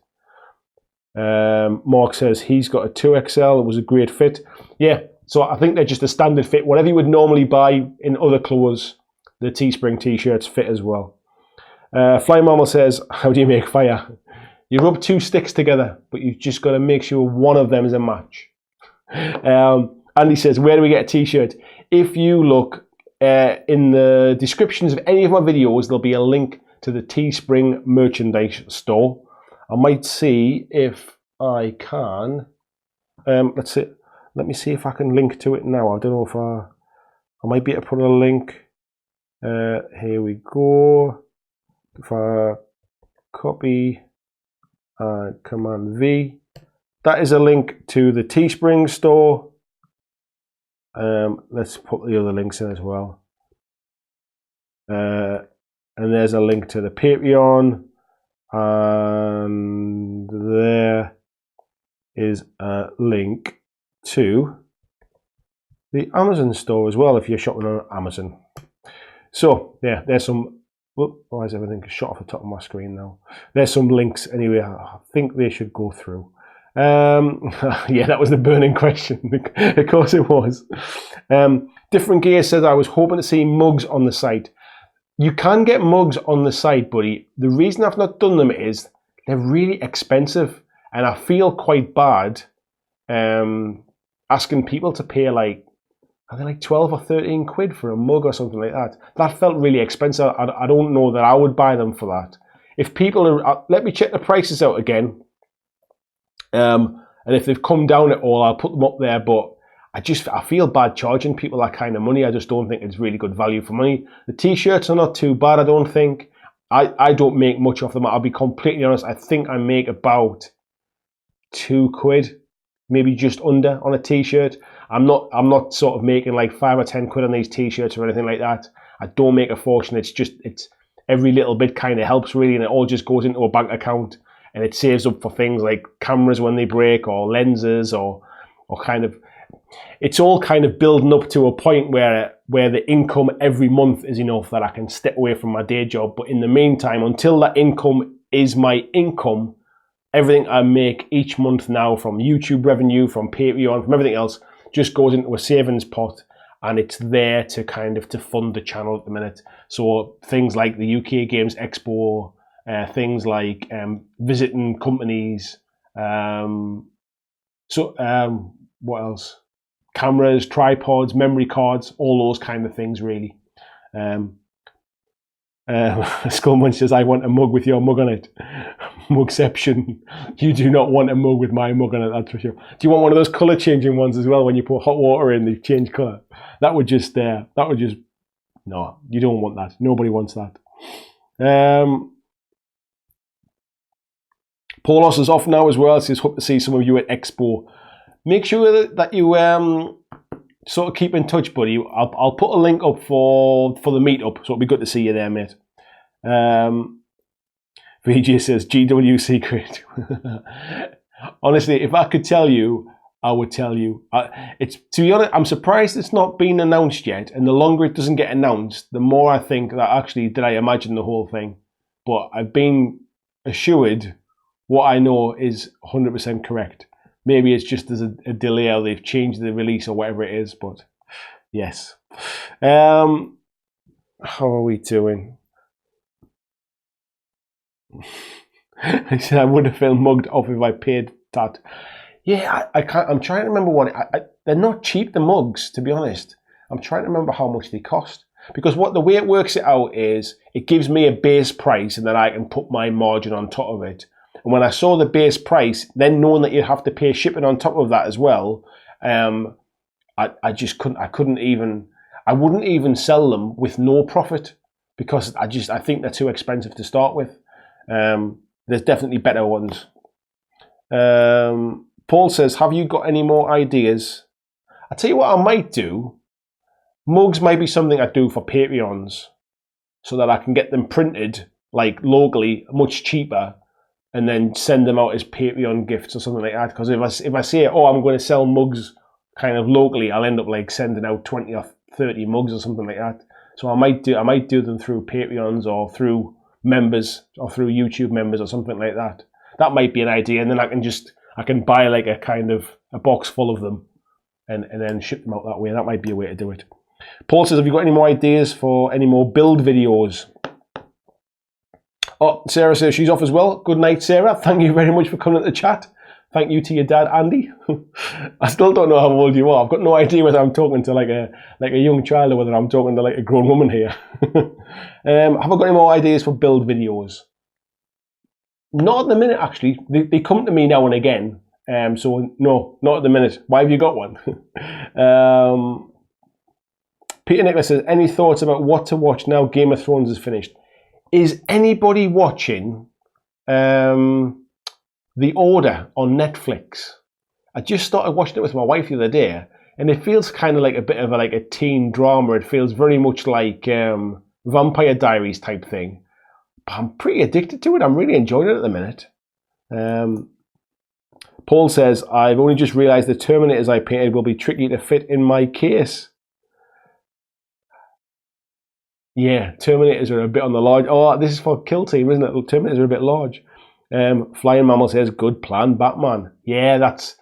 [SPEAKER 1] Mark says he's got a 2XL. It was a great fit. Yeah, so I think they're just a standard fit. Whatever you would normally buy in other clothes, the Teespring t-shirts fit as well. Fly Mama says, how do you make fire? You rub 2 sticks together, but you've just got to make sure one of them is a match. Andy says, where do we get a t-shirt? If you look in the descriptions of any of my videos, there'll be a link to the Teespring merchandise store. I might see if I can. Let's see. Let me see if I can link to it now. I don't know if I might be able to put a link. Here we go. If I copy and Command V, that is a link to the Teespring store. Let's put the other links in as well. And there's a link to the Patreon. And there is a link to the Amazon store as well if you're shopping on Amazon. So yeah, there's some. Whoop, why is everything shot off the top of my screen now? There's some links anyway. I think they should go through. Yeah, that was the burning question. Of course it was. Different Gear says I was hoping to see mugs on the site. You can get mugs on the site, buddy. The reason I've not done them is they're really expensive, and I feel quite bad asking people to pay like, I think like 12 or 13 quid for a mug or something like that. That felt really expensive. I don't know that I would buy them for that. If people are, let me check the prices out again. And if they've come down at all, I'll put them up there. But I feel bad charging people that kind of money. I just don't think it's really good value for money. The t-shirts are not too bad, I don't think. I don't make much of them. I'll be completely honest. I think I make about £2, maybe just under, on a t-shirt. I'm not sort of making like 5 or 10 quid on these t-shirts or anything like that. I don't make a fortune. It's every little bit kind of helps really, and it all just goes into a bank account, and it saves up for things like cameras when they break, or lenses, or kind of, it's all kind of building up to a point where the income every month is enough that I can step away from my day job. But in the meantime, until that income is my income, everything I make each month now, from YouTube revenue, from Patreon, from everything else, just goes into a savings pot, and it's there to kind of to fund the channel at the minute. So things like the UK Games Expo, things like visiting companies, what else? Cameras, tripods, memory cards, all those kind of things really. Skullmunch says, I want a mug with your mug on it. Mugception. You do not want a mug with my mug on it, that's for sure. Do you want one of those colour changing ones as well? When you put hot water in, they change colour. No, you don't want that. Nobody wants that. Paulos is off now as well. Says, hope to see some of you at Expo. Make sure that you sort of keep in touch, buddy. I'll put a link up for the meetup, so it'll be good to see you there, mate. VJ says, GW secret. Honestly, if I could tell you, I would tell you. To be honest, I'm surprised it's not been announced yet, and the longer it doesn't get announced, the more I think that actually did I imagine the whole thing. But I've been assured what I know is 100% correct. Maybe it's just there's a delay, or they've changed the release or whatever it is, but yes. How are we doing? I said I would have felt mugged off if I paid that. Yeah, I can't. I'm trying to remember they're not cheap, the mugs, to be honest. I'm trying to remember how much they cost, because the way it works it out is it gives me a base price, and then I can put my margin on top of it. And when I saw the base price, then knowing that you have to pay shipping on top of that as well, I just couldn't. I wouldn't even sell them with no profit, because I think they're too expensive to start with. There's definitely better ones. Paul says, have you got any more ideas? I tell you what I might do. Mugs might be something I do for Patreons, so that I can get them printed like locally, much cheaper, and then send them out as Patreon gifts or something like that. Because if I say, oh, I'm going to sell mugs kind of locally, I'll end up like sending out 20 or 30 mugs or something like that. So I might do them through Patreons, or through members, or through YouTube members or something like that. That might be an idea, and then I can buy like a kind of a box full of them, and then ship them out that way. That might be a way to do it. Paul says, have you got any more ideas for any more build videos? Oh, Sarah says she's off as well. Good night, Sarah. Thank you very much for coming to the chat. Thank you to your dad, Andy. I still don't know how old you are. I've got no idea whether I'm talking to like a young child, or whether I'm talking to like a grown woman here. Have I got any more ideas for build videos? Not at the minute, actually. They come to me now and again. So no, not at the minute. Why have you got one? Peter Nicholas says, any thoughts about what to watch now Game of Thrones is finished? Is anybody watching The Order on Netflix? I just started watching it with my wife the other day, and it feels kind of like a bit of a teen drama. It feels very much like Vampire Diaries type thing. But I'm pretty addicted to it. I'm really enjoying it at the minute. Paul says, I've only just realised the Terminators I painted will be tricky to fit in my case. Yeah, Terminators are a bit on the large. Oh, this is for Kill Team, isn't it? Terminators are a bit large. Flying Mammal says, good plan, Batman. Yeah, that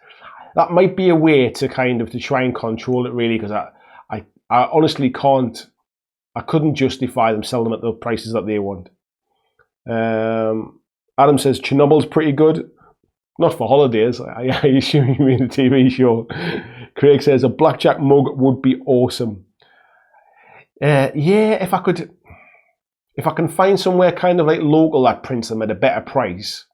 [SPEAKER 1] might be a way to kind of to try and control it really, because I honestly couldn't justify them selling them at the prices that they want. Adam says, Chernobyl's pretty good. Not for holidays. I assume you mean the TV show. Craig says, a BlackJack mug would be awesome. Yeah, if I can find somewhere kind of like local that prints them at a better price,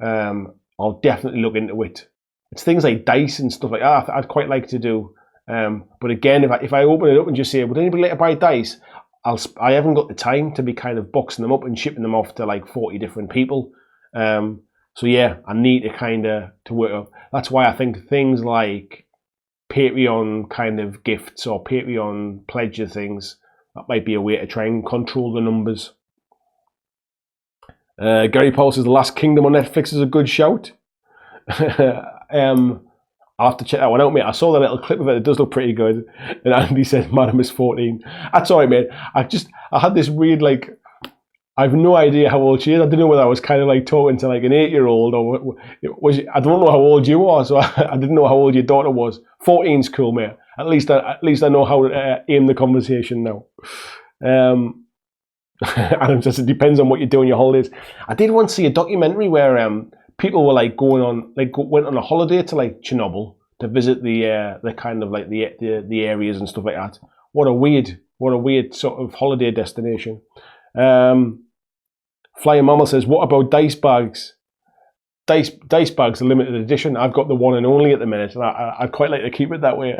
[SPEAKER 1] I'll definitely look into it. It's things like dice and stuff like that I'd quite like to do. But again, if I open it up and just say, would anybody like to buy dice? I haven't got the time to be kind of boxing them up and shipping them off to like 40 different people. So yeah, I need to kind of to work up. That's why I think things like Patreon kind of gifts or Patreon pledge things, that might be a way to try and control the numbers. Gary Paul says The Last Kingdom on Netflix is a good shout. I'll have to check that one out, mate. I saw the little clip of it. It does look pretty good. And Andy said, Madam is 14. That's all right, mate. I had this weird, like, I have no idea how old she is. I didn't know whether I was kind of like talking to like an 8-year-old or I don't know how old you are, so I didn't know how old your daughter was. 14's cool, mate. At least I know how to aim the conversation now. Adam says it depends on what you do on your holidays. I did once see a documentary where people were like went on a holiday to like Chernobyl to visit the kind of like the areas and stuff like that. What a weird sort of holiday destination. Flying Mama says, what about dice bags? Dice bags are limited edition. I've got the one and only at the minute, and I'd quite like to keep it that way.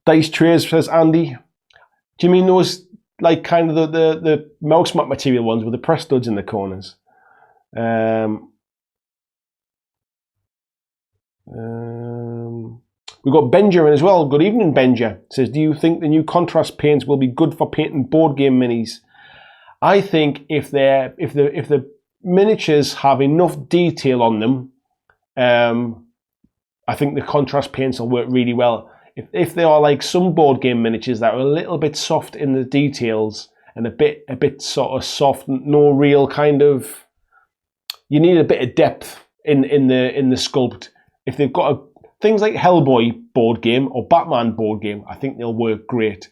[SPEAKER 1] Dice trays, says Andy. Do you mean those like kind of the mouse mat material ones with the press studs in the corners? We've got Benjamin as well. Good evening, Benja. Says, do you think the new contrast paints will be good for painting board game minis? I think if the miniatures have enough detail on them, I think the contrast paints will work really well. If they are like some board game miniatures that are a little bit soft in the details and a bit sort of soft, no real kind of, you need a bit of depth in the sculpt. If they've got things like Hellboy board game or Batman board game, I think they'll work great.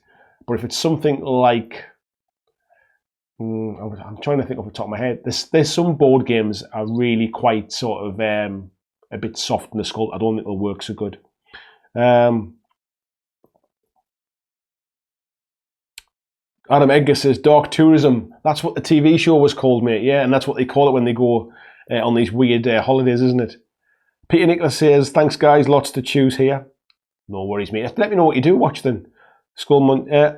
[SPEAKER 1] But if it's something like, I'm trying to think off the top of my head, there's some board games are really quite sort of a bit soft in the sculpt. I don't think they'll work so good. Adam Edgar says, Dark Tourism. That's what the TV show was called, mate. Yeah, and that's what they call it when they go on these weird holidays, isn't it? Peter Nicholas says, thanks, guys. Lots to choose here. No worries, mate. Let me know what you do watch then. Skullmunch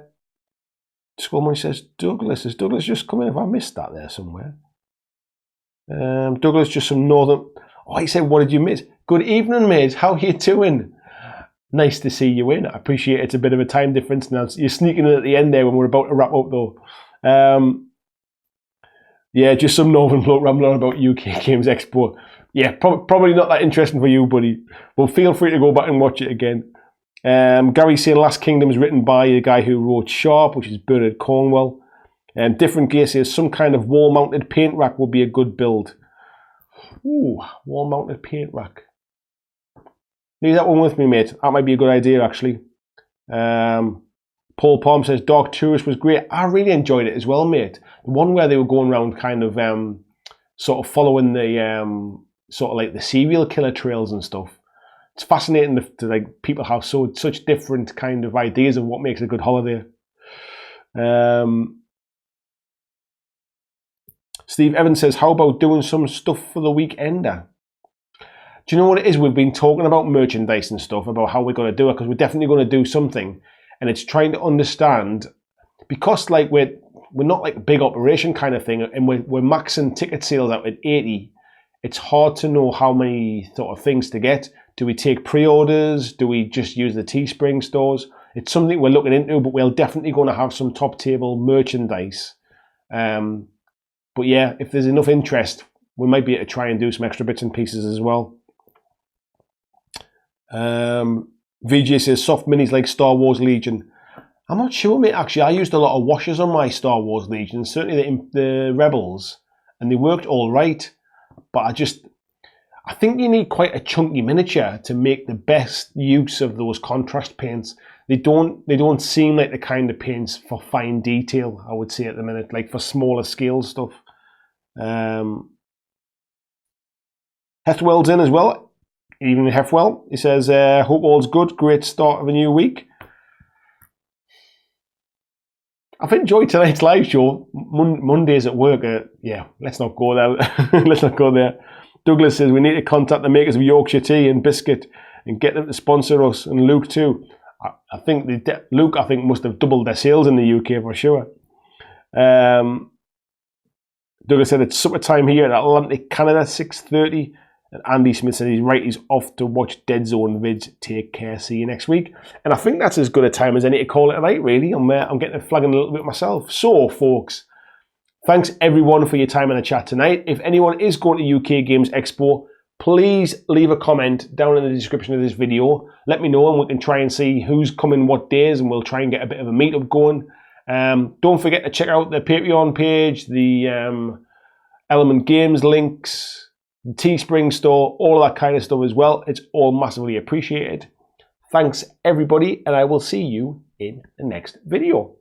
[SPEAKER 1] says, Douglas. Is Douglas just come in? Have I missed that there somewhere? Douglas, just some northern... Oh, he said, what did you miss? Good evening, mate. How are you doing? Nice to see you in. I appreciate it's a bit of a time difference now. You're sneaking in at the end there when we're about to wrap up, though. Yeah, just some northern bloke rambling on about UK Games Expo. Yeah, probably not that interesting for you, buddy. But feel free to go back and watch it again. Gary saying Last Kingdom is written by a guy who wrote Sharp, which is Bernard Cornwell. Different Gear says some kind of wall-mounted paint rack would be a good build. Ooh, wall-mounted paint rack. Leave that one with me, mate. That might be a good idea, actually. Paul Palm says Dark Tourist was great. I really enjoyed it as well, mate. The one where they were going around kind of sort of following the sort of like the serial killer trails and stuff. It's fascinating to like people have such different kind of ideas of what makes a good holiday. Steve Evans says, how about doing some stuff for the weekender? Do you know what it is? We've been talking about merchandise and stuff, about how we're going to do it, because we're definitely going to do something. And it's trying to understand, because like we're not like a big operation kind of thing, and we're maxing ticket sales out at 80. It's hard to know how many sort of things to get. Do we take pre-orders? Do we just use the Teespring stores? It's something we're looking into, but we're definitely going to have some top table merchandise. But yeah, if there's enough interest, we might be able to try and do some extra bits and pieces as well. VJ says soft minis like Star Wars Legion. I'm not sure, mate. Actually, I used a lot of washers on my Star Wars Legion, certainly the Rebels, and they worked all right. But I think you need quite a chunky miniature to make the best use of those contrast paints. They don't seem like the kind of paints for fine detail, I would say at the minute, like for smaller scale stuff. Hethwell's in as well. Even Heffwell, he says, hope all's good, great start of a new week. I've enjoyed tonight's live show. Mondays at work, yeah, let's not go there. Let's not go there. Douglas says we need to contact the makers of Yorkshire tea and biscuit and get them to sponsor us, and Luke too. I think Luke must have doubled their sales in the UK for sure. Douglas said it's supper time here in Atlantic Canada, 6:30. And Andy Smith said he's right, he's off to watch Dead Zone vids. Take care, see you next week. And I think that's as good a time as any to call it a night, really. I'm getting flagging a little bit myself. So, folks, thanks everyone for your time in the chat tonight. If anyone is going to UK Games Expo, please leave a comment down in the description of this video. Let me know and we can try and see who's coming what days, and we'll try and get a bit of a meetup going. Don't forget to check out the Patreon page, the Element Games links, the Teespring store, all that kind of stuff as well. It's all massively appreciated. Thanks everybody, and I will see you in the next video.